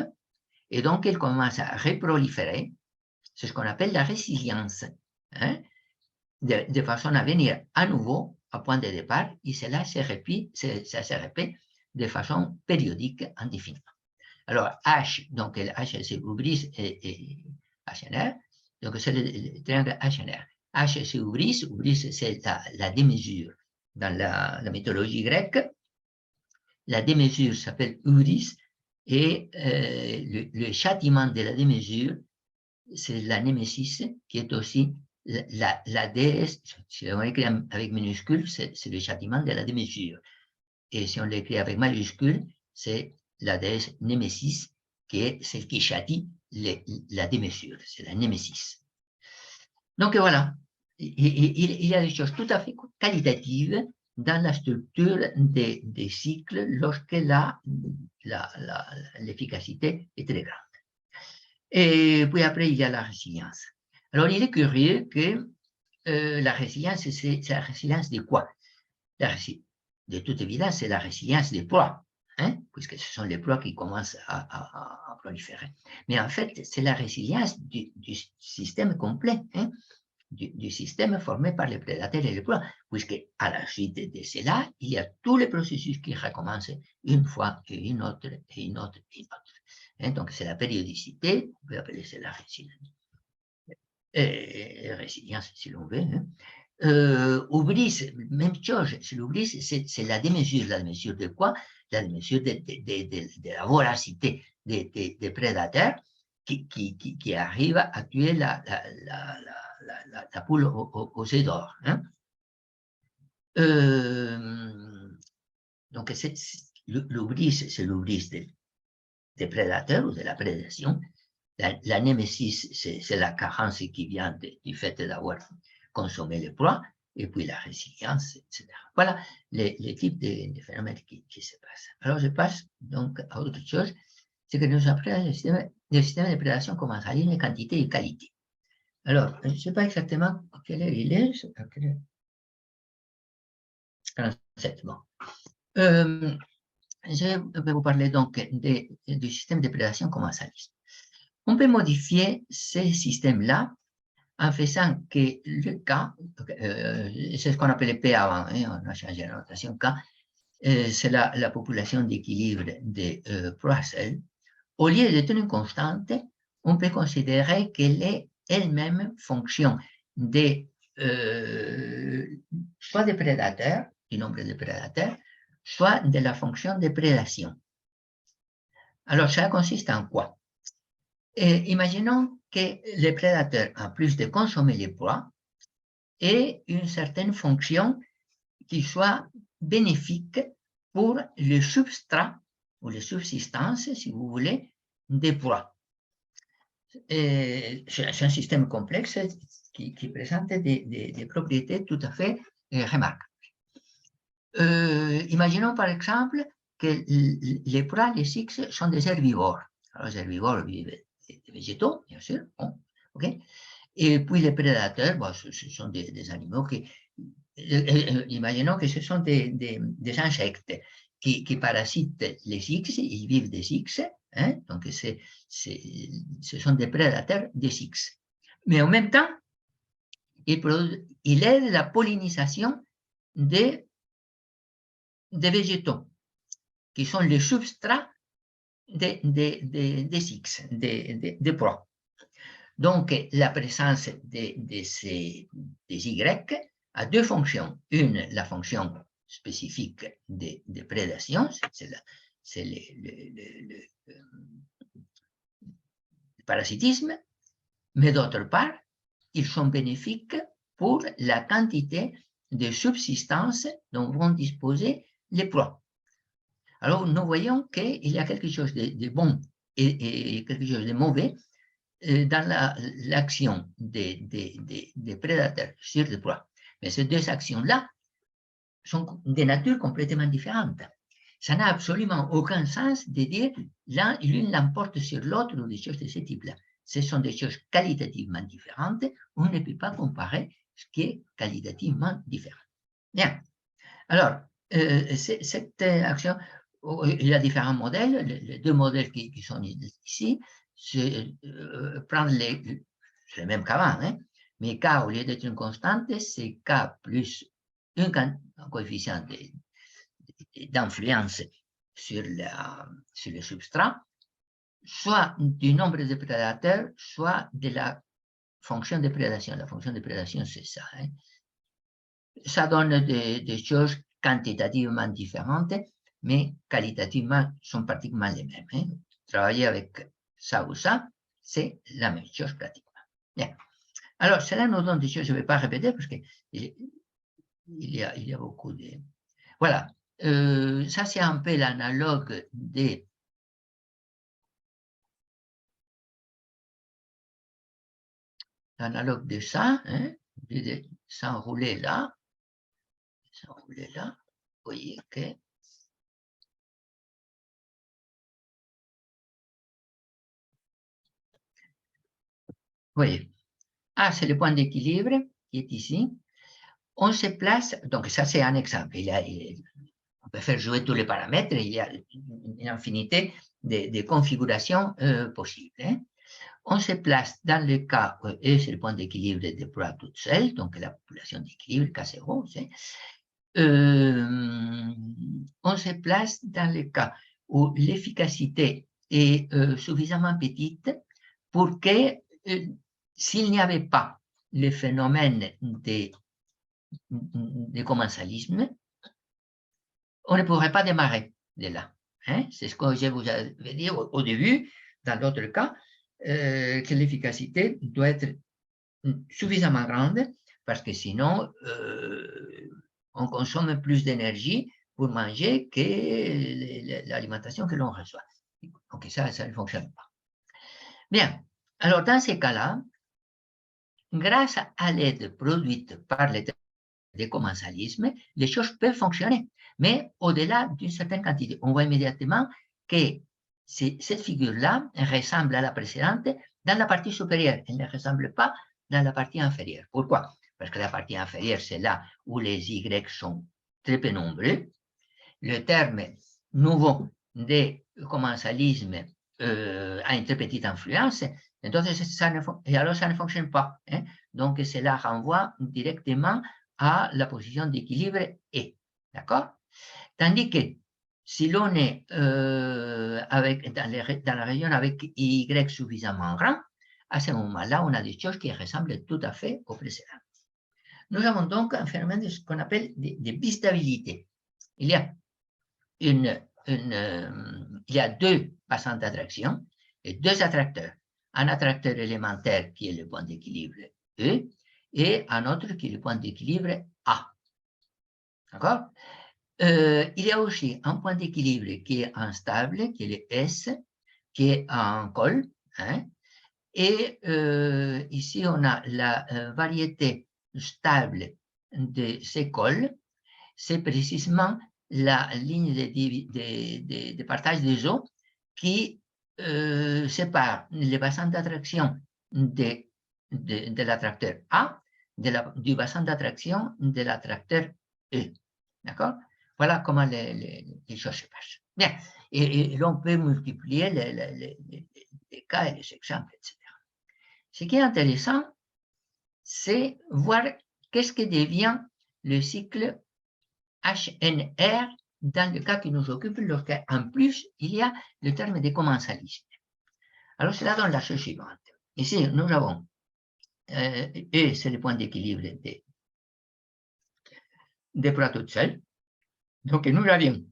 et donc ils commencent à reproliférer, c'est ce qu'on appelle la résilience, hein, de façon à venir à nouveau à point de départ, et cela ça se répète de façon périodique indéfinie. Alors, H, donc le H, c'est hubris et HNR, donc c'est le triangle HNR. H, c'est hubris c'est la démesure. Dans la mythologie grecque, la démesure s'appelle hubris, et le châtiment de la démesure, c'est la némésis, qui est aussi la déesse, si on l'écrit avec minuscule, c'est le châtiment de la démesure. Et si on l'écrit avec majuscule, c'est la déesse Némésis, qui est celle qui châtie la démesure, c'est la Némésis. Donc voilà, il y a des choses tout à fait qualitatives dans la structure des cycles lorsque l'efficacité est très grande. Et puis après, il y a la résilience. Alors, il est curieux que la résilience, c'est la résilience de quoi? De toute évidence, c'est la résilience des proies, hein, puisque ce sont les proies qui commencent à proliférer. Mais en fait, c'est la résilience du système complet, hein, du système formé par les prédateurs et les proies, puisque à la suite de cela, il y a tous les processus qui recommencent une fois et une autre, et une autre, et une autre. Hein, donc, c'est la périodicité, on peut appeler ça la résilience. Résilience, si l'on veut. Hein. Oublis, même chose, l'oublis, c'est la démesure. La démesure de quoi? La démesure de la voracité des prédateurs qui arrivent à tuer la poule aux œufs d'or. Hein. Donc, l'oublis, c'est l'oublis des prédateurs ou de la prédation. La némésis, c'est la carence qui vient du fait d'avoir consommé les proies, et puis la résilience, etc. Voilà les types de phénomènes qui se passent. Alors, je passe donc à autre chose, c'est que nous apprenons le système de prédation commensalisme, quantité et qualité. Alors, je ne sais pas exactement à quelle heure il est. 47, bon. Je vais vous parler donc du système de prédation commensaliste. On peut modifier ces systèmes-là en faisant que le K, c'est ce qu'on appelait P avant, hein, on a changé la notation K, c'est la population d'équilibre de Russell. Au lieu d'être une constante, on peut considérer qu'elle est elle-même fonction soit des prédateurs, du nombre de prédateurs, soit de la fonction de prédation. Alors, ça consiste en quoi? Imaginons que le prédateur, en plus de consommer les proies, ait une certaine fonction qui soit bénéfique pour le substrat ou les subsistances, si vous voulez, des proies. C'est un système complexe qui présente des propriétés tout à fait remarquables. Imaginons par exemple que les proies, les X, sont des herbivores. Alors, les herbivores vivent des végétaux, bien sûr. Bon, okay. Et puis les prédateurs, bon, ce sont des animaux qui... imaginons que ce sont des insectes qui parasitent les X, ils vivent des X, hein, donc ce sont des prédateurs des X. Mais en même temps, il aide la pollinisation des végétaux, qui sont les substrats des X, des proies. Donc, la présence des Y a deux fonctions. Une, la fonction spécifique de prédation, c'est le parasitisme, mais d'autre part, ils sont bénéfiques pour la quantité de subsistance dont vont disposer les proies. Alors, nous voyons qu'il y a quelque chose de bon et quelque chose de mauvais dans l'action des prédateurs sur les proies. Mais ces deux actions-là sont de nature complètement différente. Ça n'a absolument aucun sens de dire l'une l'emporte sur l'autre ou des choses de ce type-là. Ce sont des choses qualitativement différentes. On ne peut pas comparer ce qui est qualitativement différent. Bien. Alors, cette action, il y a différents modèles. Les deux modèles qui sont ici, c'est prendre c'est le même qu'avant, hein, mais K, au lieu d'être une constante, c'est K plus un coefficient d'influence sur le substrat, soit du nombre de prédateurs, soit de la fonction de prédation. La fonction de prédation, c'est ça. Hein. Ça donne des choses quantitativement différentes, mais qualitativement sont pratiquement les mêmes. Hein. Travailler avec ça ou ça, c'est la même chose pratiquement. Bien. Alors, cela nous donne des choses, je ne vais pas répéter parce qu'il y a beaucoup de... Voilà. Ça, c'est un peu l'analogue des analogue de ça, hein, de s'enrouler là. S'enrouler là. Vous voyez que voyez. Ah, c'est le point d'équilibre qui est ici. On se place, donc ça c'est un exemple. On peut faire jouer tous les paramètres, il y a une infinité de configurations possibles. Hein. On se place dans le cas où E, c'est le point d'équilibre de proie toute seule, donc la population d'équilibre, K0. On se place dans le cas où l'efficacité est suffisamment petite pour que, s'il n'y avait pas le phénomène de commensalisme, on ne pourrait pas démarrer de là. Hein? C'est ce que je vous avais dit au début, dans l'autre cas, que l'efficacité doit être suffisamment grande parce que sinon, on consomme plus d'énergie pour manger que l'alimentation que l'on reçoit. Donc ça ne fonctionne pas. Bien, alors dans ces cas-là, grâce à l'aide produite par le décommensalisme, les choses peuvent fonctionner, mais au-delà d'une certaine quantité. On voit immédiatement que cette figure-là ressemble à la précédente dans la partie supérieure. Elle ne ressemble pas dans la partie inférieure. Pourquoi? Parce que la partie inférieure, c'est là où les Y sont très peu nombreux. Le terme nouveau de commensalisme a une très petite influence, et alors ça ne fonctionne pas. Hein? Donc cela renvoie directement à la position d'équilibre E. D'accord? Tandis que si l'on est dans la région avec Y suffisamment grand, à ce moment-là, on a des choses qui ressemblent tout à fait au précédent. Nous avons donc un phénomène de ce qu'on appelle de bistabilité. Il y a deux bassins d'attraction et deux attracteurs. Un attracteur élémentaire qui est le point d'équilibre E et un autre qui est le point d'équilibre A. D'accord? Il y a aussi un point d'équilibre qui est instable, qui est le S, qui est en col. Hein? Et ici, on a la variété stable de ces cols. C'est précisément la ligne de partage des eaux qui sépare les bassins d'attraction de l'attracteur A du bassin d'attraction de l'attracteur E. D'accord? Voilà comment les choses se passent. Bien. Et l'on peut multiplier les cas et les exemples, etc. Ce qui est intéressant, c'est voir qu'est-ce que devient le cycle HNR dans le cas qui nous occupe, lorsqu'en plus, il y a le terme de commensalisme. Alors, cela donne la chose suivante. Ici, nous avons E, c'est le point d'équilibre des proies toutes seules. Donc, nous avions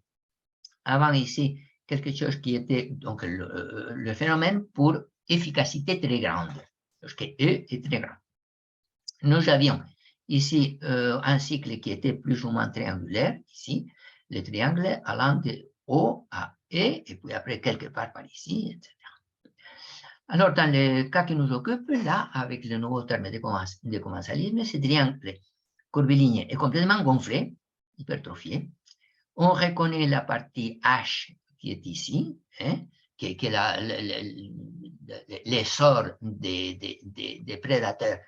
avant ici quelque chose qui était donc le phénomène pour efficacité très grande, lorsque E est très grand. Nous avions ici un cycle qui était plus ou moins triangulaire, ici, le triangle allant de O à E, et puis après quelque part par ici, etc. Alors, dans le cas qui nous occupe, là, avec le nouveau terme de commensalisme, ce triangle curviligne est complètement gonflé, hypertrophié. On reconnaît la partie H qui est ici, hein, qui est l'essor des prédateurs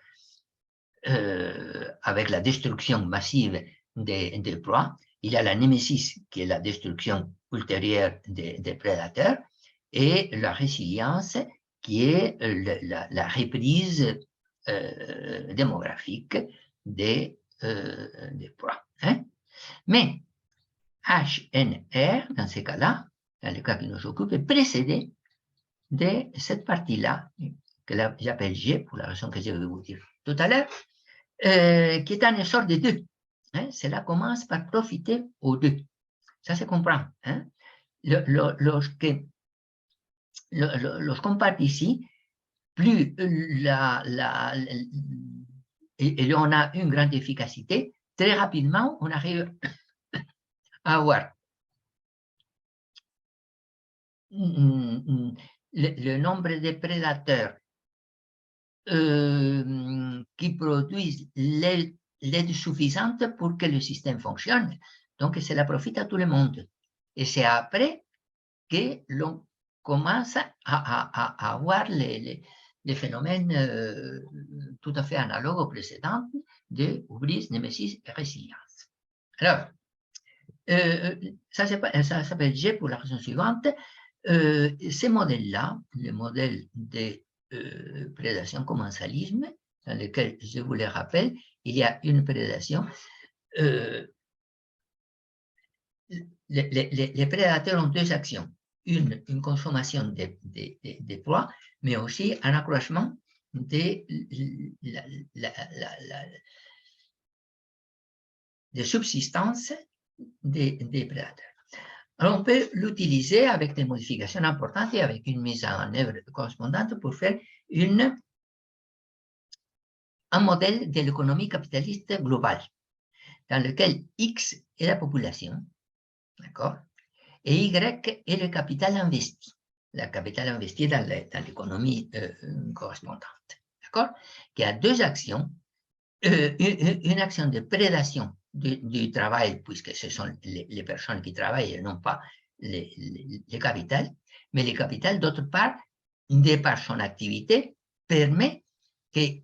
avec la destruction massive des proies. Il y a la némésis qui est la destruction ultérieure des prédateurs et la résilience qui est la reprise démographique des proies. Hein? Mais HNR, dans ces cas-là, dans le cas qui nous occupe, est précédé de cette partie-là, que j'appelle G, pour la raison que je vais vous dire tout à l'heure, qui est un essor de 2. Hein? Cela commence par profiter aux 2. Ça se comprend. Hein? Lorsqu'on part ici, plus et on a une grande efficacité, très rapidement, on arrive à avoir le nombre de prédateurs qui produisent l'aide suffisante pour que le système fonctionne. Donc, cela profite à tout le monde. Et c'est après que l'on commence à avoir les phénomènes tout à fait analogues aux précédents de hubris, némésis et résilience. Alors, ça s'appelle G pour la raison suivante. Ces modèles-là, le modèle de prédation commensalisme, dans lequel, je vous le rappelle, il y a une prédation. Les prédateurs ont deux actions. Une consommation des proies, mais aussi un accroissement des subsistances des prédateurs. Alors, on peut l'utiliser avec des modifications importantes et avec une mise en œuvre correspondante pour faire un modèle de l'économie capitaliste globale, dans lequel X est la population, d'accord, et Y est le capital investi, le capital investi dans l'économie correspondante, d'accord, qui a deux actions, une action de prédation du travail, puisque ce sont les personnes qui travaillent et non pas le capital, mais le capital, d'autre part, de par son activité, permet qu'il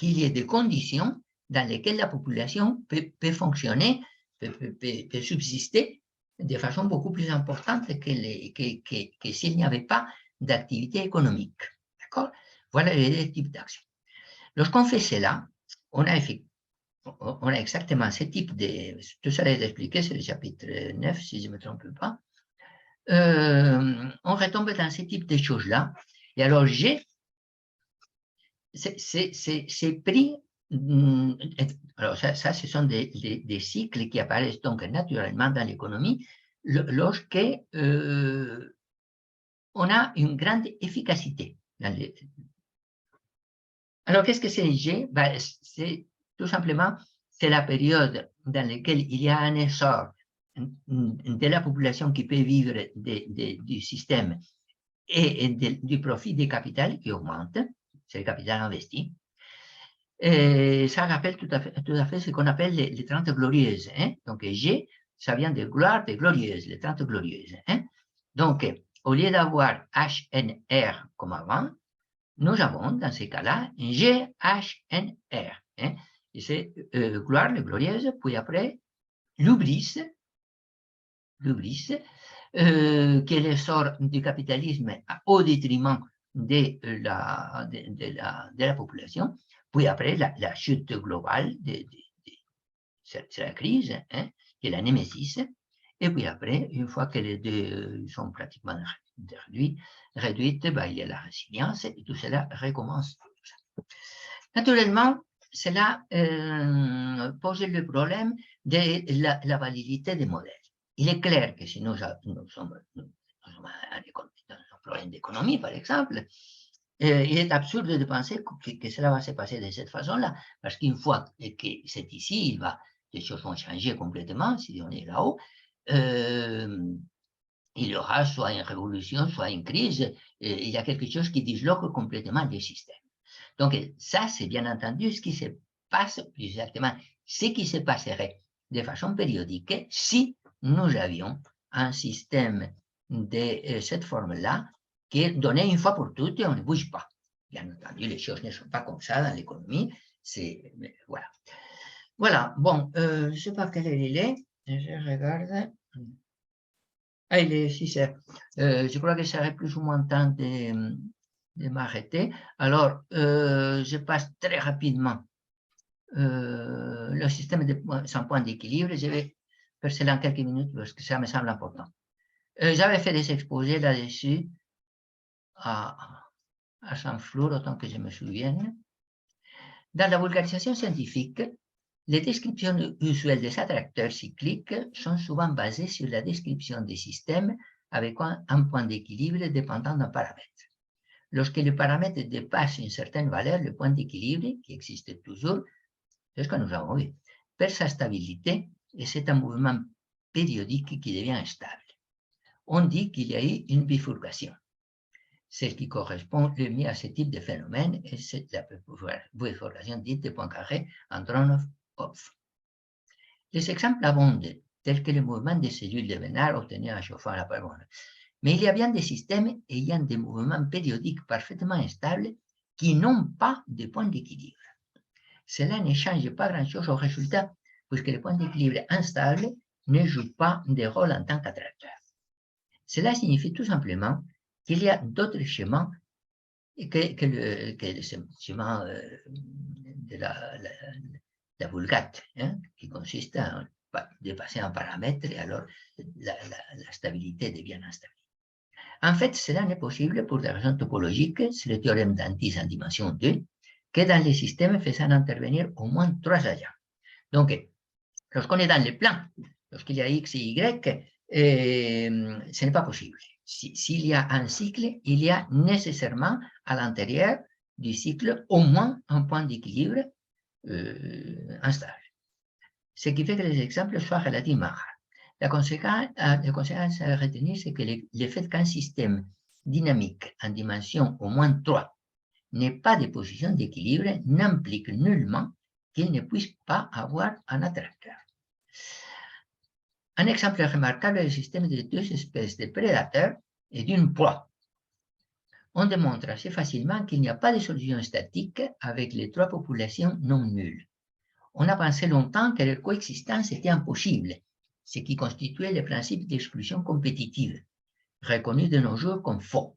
y ait des conditions dans lesquelles la population peut fonctionner, peut subsister de façon beaucoup plus importante que s'il n'y avait pas d'activité économique. D'accord? Voilà les deux types d'actions. Lorsqu'on fait cela, on a exactement ce type de... Tout ça est expliqué, c'est le chapitre 9, si je ne me trompe pas. On retombe dans ce type de choses-là. Et alors, G, c'est pris... Alors, ça, ce sont des cycles qui apparaissent donc naturellement dans l'économie lorsque on a une grande efficacité. Alors, qu'est-ce que c'est G? Ben, c'est tout simplement, c'est la période dans laquelle il y a un essor de la population qui peut vivre du système et du profit des capitales qui augmente, c'est le capital investi. Et ça rappelle tout à fait ce qu'on appelle les 30 glorieuses. Hein? Donc, G, ça vient de gloire des glorieuses, les 30 glorieuses. Hein? Donc, au lieu d'avoir HNR comme avant, nous avons dans ces cas-là GHNR. Hein? Et c'est gloire, les glorieuses, puis après, l'ubris, qui est l'essor du capitalisme au détriment de la population, puis après la chute globale, c'est la crise, hein, qui est la némésis, et puis après, une fois que les deux sont pratiquement réduites, ben, il y a la résilience, et tout cela recommence. Naturellement, cela pose le problème de la validité des modèles. Il est clair que si nous sommes dans un problème d'économie, par exemple, il est absurde de penser que cela va se passer de cette façon-là, parce qu'une fois que c'est ici, les choses vont changer complètement, si on est là-haut, il y aura soit une révolution, soit une crise, il y a quelque chose qui disloque complètement le système. Donc ça, c'est bien entendu ce qui se passe, plus exactement, ce qui se passerait de façon périodique si nous avions un système de cette forme-là qui est donné une fois pour toutes et on ne bouge pas. Bien entendu, les choses ne sont pas comme ça dans l'économie. Voilà. Voilà, bon, je ne sais pas quel heure il est. Je regarde. Ah, il est 6 heures. Je crois que ça serait plus ou moins temps de m'arrêter. Alors, je passe très rapidement le système sans point d'équilibre. Je vais faire cela en quelques minutes parce que ça me semble important. J'avais fait des exposés là-dessus à Saint-Flour, autant que je me souvienne. Dans la vulgarisation scientifique, les descriptions usuelles des attracteurs cycliques sont souvent basées sur la description des systèmes avec un point d'équilibre dépendant d'un paramètre. Lorsque le paramètre dépasse une certaine valeur, le point d'équilibre, qui existe toujours, c'est ce que nous avons vu, perd sa stabilité et c'est un mouvement périodique qui devient instable. On dit qu'il y a eu une bifurcation. celle qui correspond le mieux à ce type de phénomène, et c'est la bifurcation dite de Poincaré Andronov-Hopf. Les exemples abondent, tels que le mouvement des cellules de Bénard obtenu en chauffant la parabole. Mais il y a bien des systèmes ayant des mouvements périodiques parfaitement stables qui n'ont pas de point d'équilibre. Cela ne change pas grand-chose au résultat, puisque le point d'équilibre instable ne joue pas de rôle en tant qu'attracteur. Cela signifie tout simplement qu'il y a d'autres schémas que le schéma de la Vulgate, hein, qui consiste à dépasser un paramètre et alors la stabilité devient instable. En fait, cela n'est possible pour des raisons topologiques, c'est le théorème d'Antis en dimension 2, que dans les systèmes faisant intervenir au moins 3 agents. Donc, lorsqu'on est dans les plans, lorsqu'il y a X et Y, ce n'est pas possible. S'il y a un cycle, il y a nécessairement à l'intérieur du cycle au moins un point d'équilibre instable. Ce qui fait que les exemples soient relativement rares. La conséquence à retenir, c'est que le fait qu'un système dynamique en dimension au moins 3 n'ait pas de position d'équilibre n'implique nullement qu'il ne puisse pas avoir un attracteur. Un exemple remarquable est le système de 2 espèces de prédateurs et d'une proie. On démontre assez facilement qu'il n'y a pas de solution statique avec les 3 populations non nulles. On a pensé longtemps que leur coexistence était impossible, ce qui constituait le principe d'exclusion compétitive, reconnu de nos jours comme faux.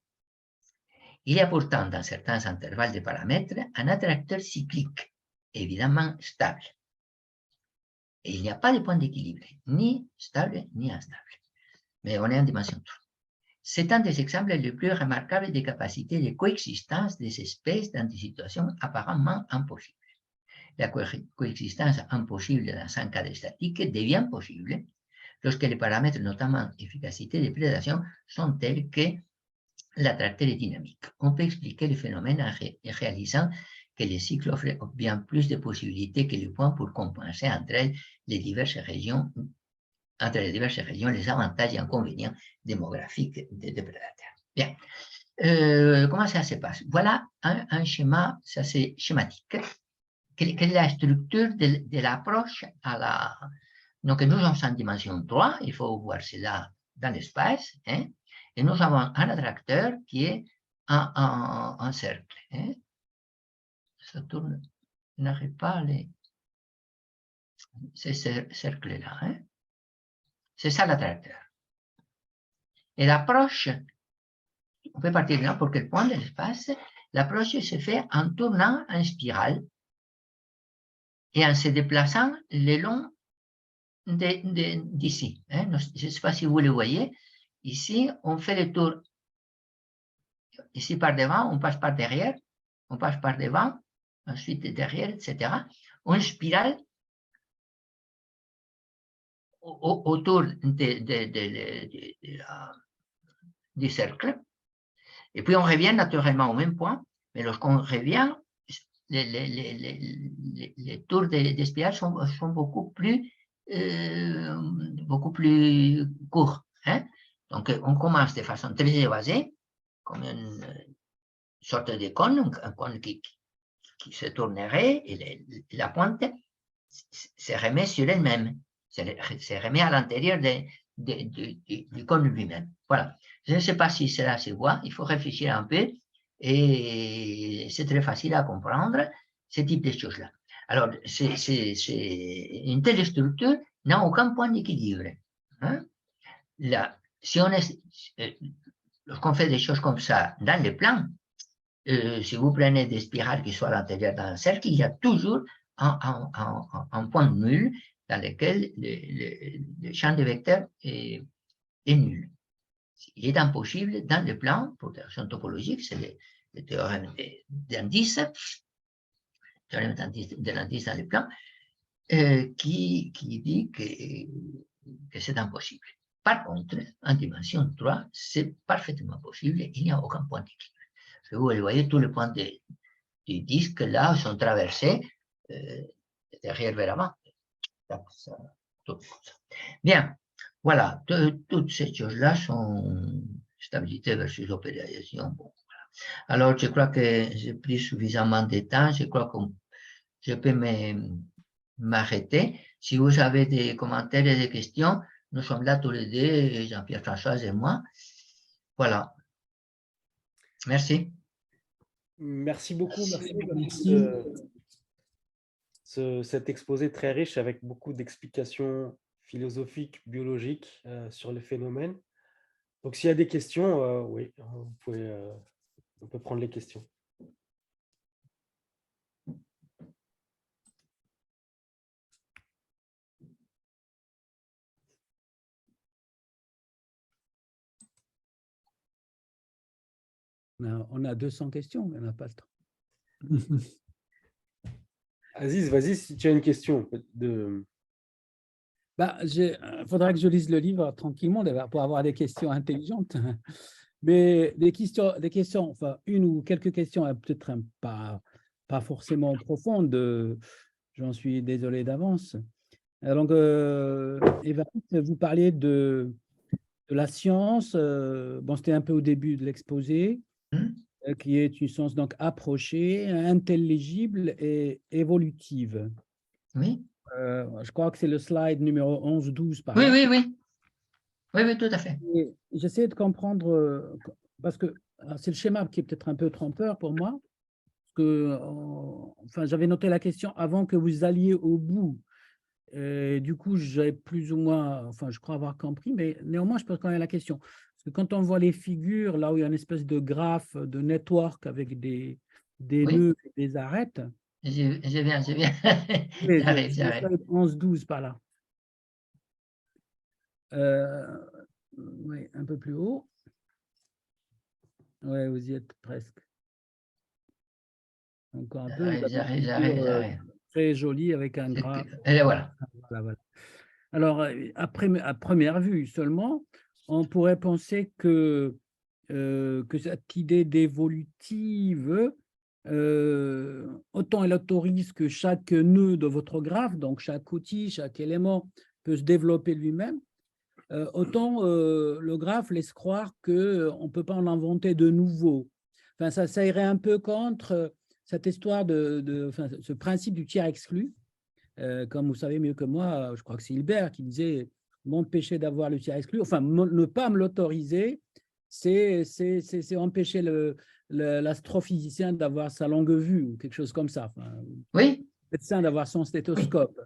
Il y a pourtant, dans certains intervalles de paramètres, un attracteur cyclique, évidemment stable. Et il n'y a pas de point d'équilibre, ni stable ni instable. Mais on est en dimension 3. C'est un des exemples les plus remarquables des capacités de coexistence des espèces dans des situations apparemment impossibles. La coexistence impossible dans un cadre statique devient possible lorsque les paramètres, notamment efficacité de prédation, sont tels que l'attracteur est dynamique. On peut expliquer le phénomène en réalisant que les cycles offrent bien plus de possibilités que les points pour compenser entre les diverses régions, les avantages et inconvénients démographiques des prédateurs. Bien. Comment ça se passe? Voilà un schéma, ça c'est schématique. Quelle est la structure de l'approche à la... Donc, nous sommes en dimension 3, il faut voir cela dans l'espace, hein, et nous avons un attracteur qui est un cercle. Hein. Ça tourne, je n'arrive pas à les... Ces cercles-là. Hein. C'est ça l'attracteur. Et l'approche, on peut partir de là pour quel point de l'espace, l'approche se fait en tournant en spirale et en se déplaçant le long d'ici. Hein. Je ne sais pas si vous le voyez. Ici, on fait le tour. Ici, par devant, on passe par derrière, on passe par devant, ensuite derrière, etc. On spirale autour du cercle. Et puis, on revient naturellement au même point. Mais lorsqu'on revient, les tours de spirale sont beaucoup plus courts. Hein? Donc, on commence de façon très évasée, comme une sorte de cône, un cône qui se tournerait, et la pointe se remet sur elle-même, se remet à l'intérieur du cône lui-même. Voilà. Je ne sais pas si cela se voit, il faut réfléchir un peu, et c'est très facile à comprendre, ce type de choses-là. Alors, une telle structure n'a aucun point d'équilibre. Hein? Si lorsqu'on fait des choses comme ça dans les plans, si vous prenez des spirales qui sont à l'intérieur d'un cercle, il y a toujours un point nul dans lequel le champ de vecteur est nul. Il est impossible dans le plan, pour des raisons topologiques, c'est le théorème d'indice, théorème de l'indice dans les plans, qui dit que c'est impossible. Par contre, en dimension 3, c'est parfaitement possible, il n'y a aucun point d'équilibre. Vous voyez, tous les points du disque là sont traversés derrière vers avant. Bien, voilà, toutes ces choses-là sont stabilité versus opération. Bon, Alors, je crois que j'ai pris suffisamment de temps. Je crois que je peux m'arrêter. Si vous avez des commentaires et des questions, nous sommes là tous les deux, Jean-Pierre Françoise et moi. Voilà. Merci. Merci beaucoup. Merci beaucoup cet exposé très riche avec beaucoup d'explications philosophiques, biologiques sur les phénomènes. Donc, s'il y a des questions, oui, on peut prendre les questions. On a 200 questions, mais on n'a pas le temps. Aziz, vas-y, si tu as une question. Faudrait que je lise le livre tranquillement pour avoir des questions intelligentes. Mais des questions, enfin, une ou quelques questions, peut-être pas forcément profondes, j'en suis désolé d'avance. Donc, Évariste, vous parliez de la science, bon, c'était un peu au début de l'exposé, qui est une science donc approchée, intelligible et évolutive. Oui. Je crois que c'est le slide numéro 11-12 par Oui, là. oui, oui. Oui, oui, tout à fait. J'essaie de comprendre, parce que c'est le schéma qui est peut-être un peu trompeur pour moi, parce que enfin, j'avais noté la question avant que vous alliez au bout. Et du coup, j'ai plus ou moins, enfin, je crois avoir compris, mais néanmoins, je pose quand même la question. Parce que quand on voit les figures, là où il y a une espèce de graphe, de network avec des Oui. nœuds et des arêtes. Je viens. Oui, J'arrive. 11-12 par là. Oui, un peu plus haut. Oui, vous y êtes presque. Encore un peu. J'arrive. Très joli avec un graphe. Et voilà. Voilà. Alors, à première vue seulement, on pourrait penser que cette idée d'évolutive, autant elle autorise que chaque nœud de votre graphe, donc chaque outil, chaque élément peut se développer lui-même, autant le graphe laisse croire qu'on ne peut pas en inventer de nouveau. Enfin, ça irait un peu contre cette histoire enfin, ce principe du tiers exclu. Comme vous savez mieux que moi, je crois que c'est Hilbert qui disait « m'empêcher d'avoir le tiers exclu », enfin, ne pas me l'autoriser, c'est empêcher l'astrophysicien d'avoir sa longue vue ou quelque chose comme ça. Enfin, oui. Le médecin d'avoir son stéthoscope.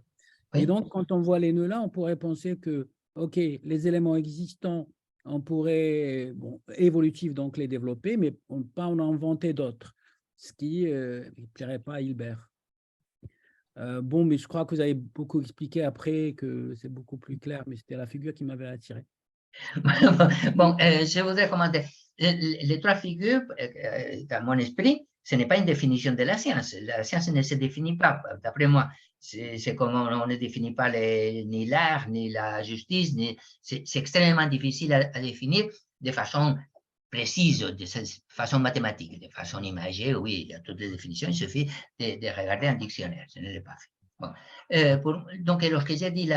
Oui. Et donc, quand on voit les nœuds là, on pourrait penser que, OK, les éléments existants, on pourrait, bon, évolutifs, donc les développer, mais on ne peut pas en inventer d'autres, ce qui ne plairait pas à Hilbert. Bon, mais je crois que vous avez beaucoup expliqué après, que c'est beaucoup plus clair, mais c'était la figure qui m'avait attiré. Bon, je voudrais commenter. Les trois figures, dans mon esprit, ce n'est pas une définition de la science. La science ne se définit pas, d'après moi. C'est comme on ne définit pas ni l'art, ni la justice. C'est extrêmement difficile à définir de façon précise, de façon mathématique, de façon imagée. Oui, il y a toutes les définitions. Il suffit de regarder un dictionnaire. Ce n'est pas fait. Bon. Donc, lorsque j'ai dit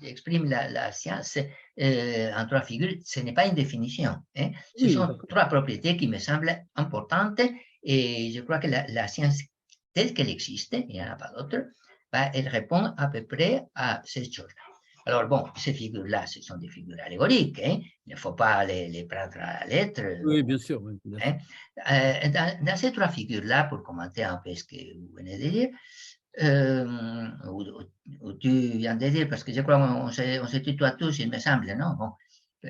j'exprime la science en trois figures, ce n'est pas une définition. Hein. Ce sont trois propriétés qui me semblent importantes et je crois que la science telle qu'elle existe, il n'y en a pas d'autre, elle répond à peu près à ces choses-là. Alors bon, ces figures-là, ce sont des figures allégoriques, hein. Il ne faut pas les prendre à la lettre. Oui, bien sûr. Oui, hein. Dans ces trois figures-là, pour commenter un peu ce que vous venez de dire, ou tu viens de dire, parce que je crois qu'on se tutoie tous, il me semble, non? Bon,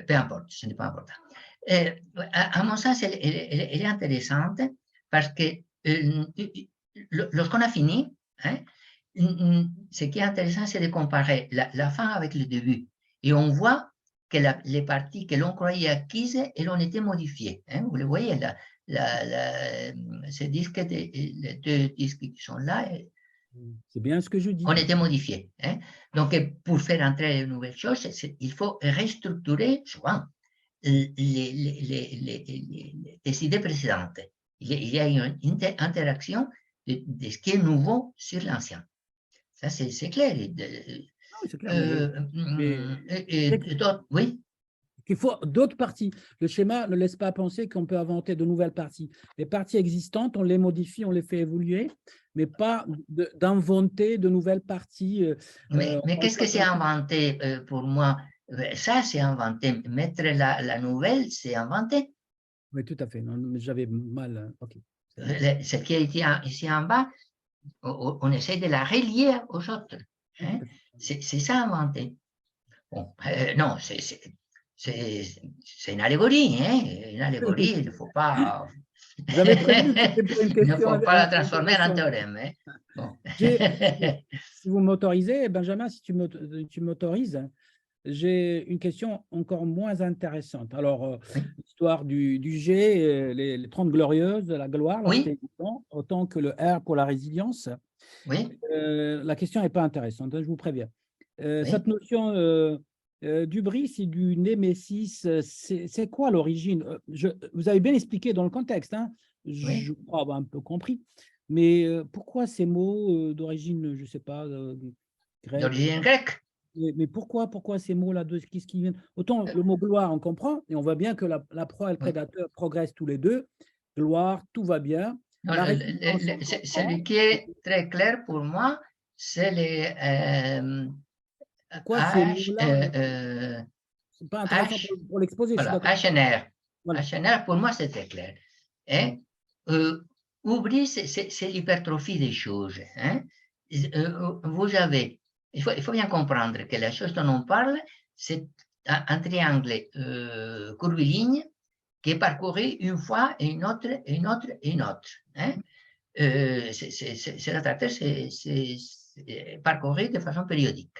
peu importe, ce n'est pas important. À mon sens, elle est intéressante parce que lorsqu'on a fini, hein, ce qui est intéressant, c'est de comparer la fin avec le début. Et on voit que les parties que l'on croyait acquises, elles ont été modifiées. Hein, vous le voyez, ces disques, les deux disques qui sont là, c'est bien ce que je dis. ont été modifiés. Hein. Donc, pour faire entrer une nouvelle chose, il faut restructurer souvent les idées précédentes. Il y a une interaction de ce qui est nouveau sur l'ancien. Ça, c'est clair. C'est clair. Oui. Il faut d'autres parties. Le schéma ne laisse pas penser qu'on peut inventer de nouvelles parties. Les parties existantes, on les modifie, on les fait évoluer, mais pas d'inventer de nouvelles parties. Mais qu'est-ce que c'est inventé pour moi? Ça, c'est inventé. Mettre la nouvelle, c'est inventé. Oui, tout à fait. J'avais mal. OK. Ce qui est ici en bas, on essaie de la relier aux autres. Hein? C'est ça inventé. Bon, non, c'est une allégorie. Hein? Une allégorie, il ne faut pas... J'avais prévu que c'était pour une Il ne question. faut pas la transformer en théorème. Hein? Bon. Si vous m'autorisez, Benjamin, si tu m'autorises, j'ai une question encore moins intéressante. Alors, l'histoire du G, les 30 glorieuses, la gloire, là, Oui. c'était autant que le R pour la résilience. Oui. La question n'est pas intéressante, hein, je vous préviens. Oui. Cette notion d'hubris et du némésis, c'est quoi l'origine? Vous avez bien expliqué dans le contexte, hein, je crois avoir un peu compris, mais pourquoi ces mots d'origine, je ne sais pas, grecque? D'origine grecque. Mais pourquoi ces mots-là? Qu'est-ce qui viennent? Autant le mot gloire, on comprend, et on voit bien que la proie et le prédateur progressent tous les deux. Gloire, tout va bien. Celui qui est très clair pour moi, c'est les c'est pas intéressant pour l'exposer. Voilà, HNR. Voilà. HNR, pour moi, c'est très clair. Hein? Oubli, c'est l'hypertrophie des choses. Hein? Vous avez, il faut bien comprendre que la chose dont on parle, c'est un triangle curviligne qui est parcouru une fois et une autre, et une autre, et une autre. Hein? L'attracteur, c'est parcouru de façon périodique.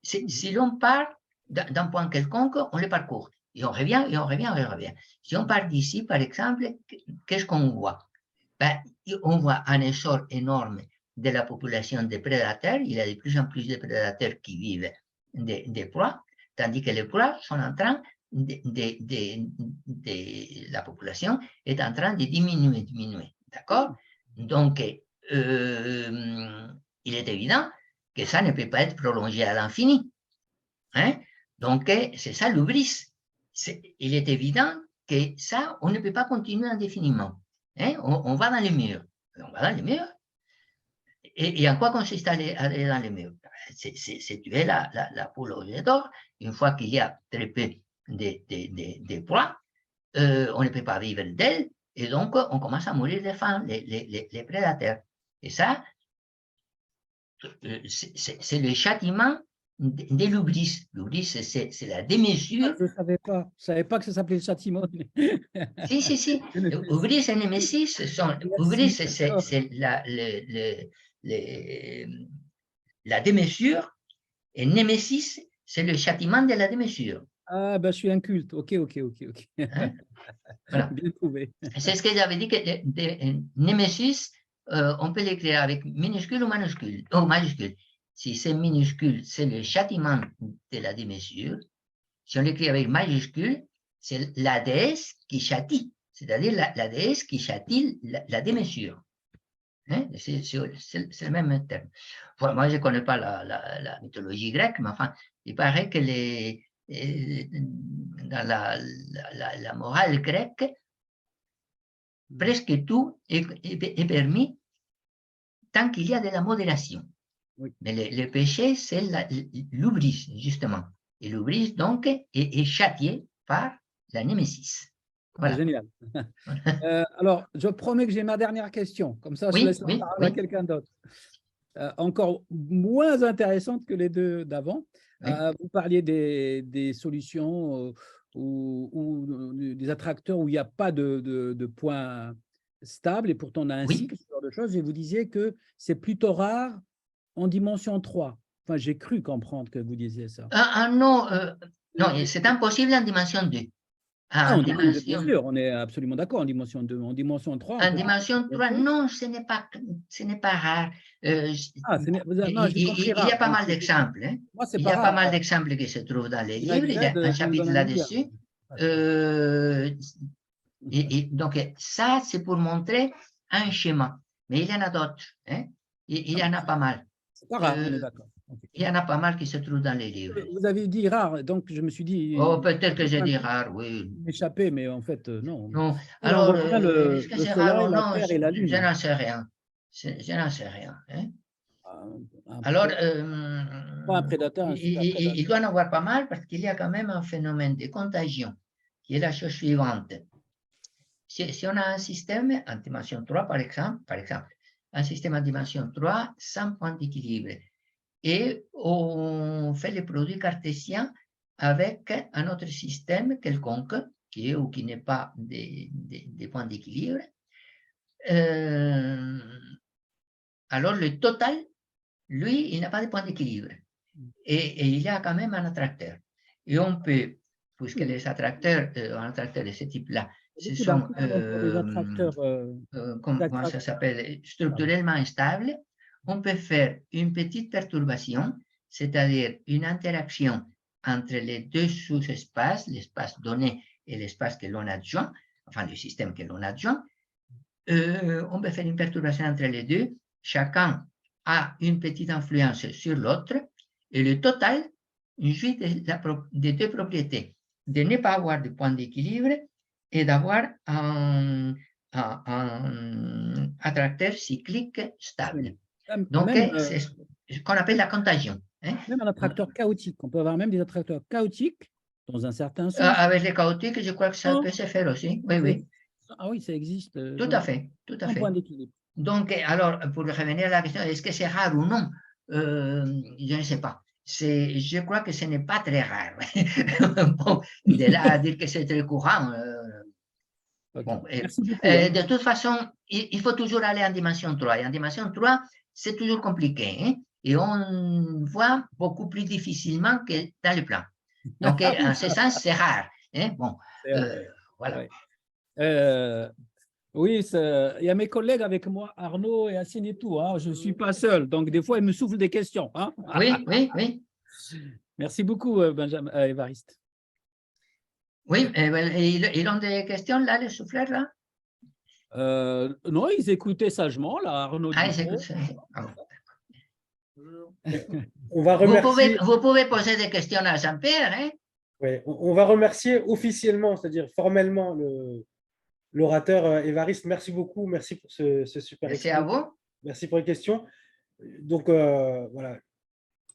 Si l'on part d'un point quelconque, on le parcourt. Et on revient, et on revient, et on revient. Si on part d'ici, par exemple, qu'est-ce qu'on voit? Ben, on voit un essor énorme de la population des prédateurs. Il y a de plus en plus de prédateurs qui vivent des proies, tandis que les proies sont en train la population est en train de diminuer. D'accord? Donc, il est évident que ça ne peut pas être prolongé à l'infini. Hein? Donc, c'est ça l'hubris. Il est évident que ça, on ne peut pas continuer indéfiniment. Hein? On va dans les murs. On va dans les murs. Et en quoi consiste aller dans les murs? C'est tuer la poule aux œufs d'or. Une fois qu'il y a très peu de proies, on ne peut pas vivre d'elles. Et donc, on commence à mourir de faim, les prédateurs. Et ça, c'est le châtiment de l'hubris. L'hubris, c'est la démesure. Je ne savais pas que ça s'appelait le châtiment. Si. Hubris et némésis, hubris, c'est la démesure, et némésis, c'est le châtiment de la démesure. Ah, ben je suis inculte. Ok. Hein? Voilà. Bien trouvé. C'est ce que j'avais dit, que némésis, on peut l'écrire avec minuscule ou majuscule. Si c'est minuscule, c'est le châtiment de la démesure. Si on l'écrit avec majuscule, c'est la déesse qui châtie, c'est-à-dire la déesse qui châtie la démesure. Hein? C'est le même terme. Bon, moi, je ne connais pas la mythologie grecque, mais enfin, il paraît que dans la morale grecque, presque tout est permis tant qu'il y a de la modération. Oui. Mais le péché, c'est l'hubris, justement. Et l'hubris, donc, est châtié par la némésis. Voilà. Génial. Alors, je promets que j'ai ma dernière question. Comme ça, je laisse la parole à quelqu'un d'autre. Encore moins intéressante que les deux d'avant. Vous parliez des solutions ou des attracteurs où il n'y a pas de point stable et pourtant on a un cycle, ce genre de choses. Et vous disiez que c'est plutôt rare en dimension 3. Enfin, j'ai cru comprendre que vous disiez ça. Non, c'est impossible en dimension 2. Bien sûr, on est absolument d'accord en dimension 2. En dimension 3. En dimension 3, non, ce n'est pas rare. Il y a pas mal d'exemples. Hein? Il y a pas mal d'exemples qui se trouvent dans les livres. Il y a un chapitre là-dessus. Donc, ça, c'est pour montrer un schéma. Mais il y en a d'autres. Hein? Il y en a pas mal. C'est pas rare, on est d'accord. Ok. Il y en a pas mal qui se trouvent dans les livres. Vous avez dit rare, donc je me suis dit. Oh, peut-être que j'ai dit rare, oui. M'échapper, mais en fait, non. Non, On alors, voit bien le est-ce que c'est soleil, rare ou la non? terre et la Je lune. n'en sais rien. Je n'en sais rien. Hein. Un Alors, pas un prédateur, un super prédateur. il doit en avoir pas mal parce qu'il y a quand même un phénomène de contagion qui est la chose suivante. Si on a un système en dimension 3, par exemple, un système en dimension 3 sans point d'équilibre, et on fait les produits cartésiens avec un autre système quelconque, qui est ou qui n'est pas des points d'équilibre, alors le total, lui, il n'a pas de point d'équilibre. Et il y a quand même un attracteur. Et on peut, puisque les attracteurs, un attracteur de ce type-là, ce sont, des attracteurs, comment ça s'appelle, structurellement instables, on peut faire une petite perturbation, c'est-à-dire une interaction entre les deux sous-espaces, l'espace donné et l'espace que l'on adjoint, enfin le système que l'on adjoint. On peut faire une perturbation entre les deux, chacun a une petite influence sur l'autre, et le total jouit des deux propriétés, de ne pas avoir de point d'équilibre et d'avoir un attracteur cyclique stable. Donc, c'est ce qu'on appelle la contagion. Hein? Même un attracteur chaotique. On peut avoir même des attracteurs chaotiques dans un certain sens. Avec les chaotiques, je crois que ça peut se faire aussi. Oui, oui. Ah oui, ça existe. Tout à fait, tout à fait. Point d'équilibre. Donc, alors, pour revenir à la question, est-ce que c'est rare ou non? Je ne sais pas. Je crois que ce n'est pas très rare. Bon, de là à dire que c'est très courant. Okay. Bon, de toute façon, il faut toujours aller en dimension 3. Et en dimension 3, c'est toujours compliqué. Hein? Et on voit beaucoup plus difficilement que dans le plan. Donc, en ce sens, c'est rare. Hein? Bon, voilà. Oui, il y a mes collègues avec moi, Arnaud et Assine et tout. Hein. Je ne suis pas seul. Donc, des fois, ils me soufflent des questions. Hein. Oui, oui, oui. Merci beaucoup, Benjamin, Évariste. Oui, ils ont des questions, là, les souffleurs, là? Non, ils écoutaient sagement, là, Arnaud. Ah, ils écoutent. On va remercier... vous pouvez poser des questions à Jean-Pierre. Hein? Oui, on va remercier officiellement, c'est-à-dire formellement, l'orateur Évariste. Merci beaucoup, merci pour ce super Merci à vous. Merci pour les questions. Donc, voilà,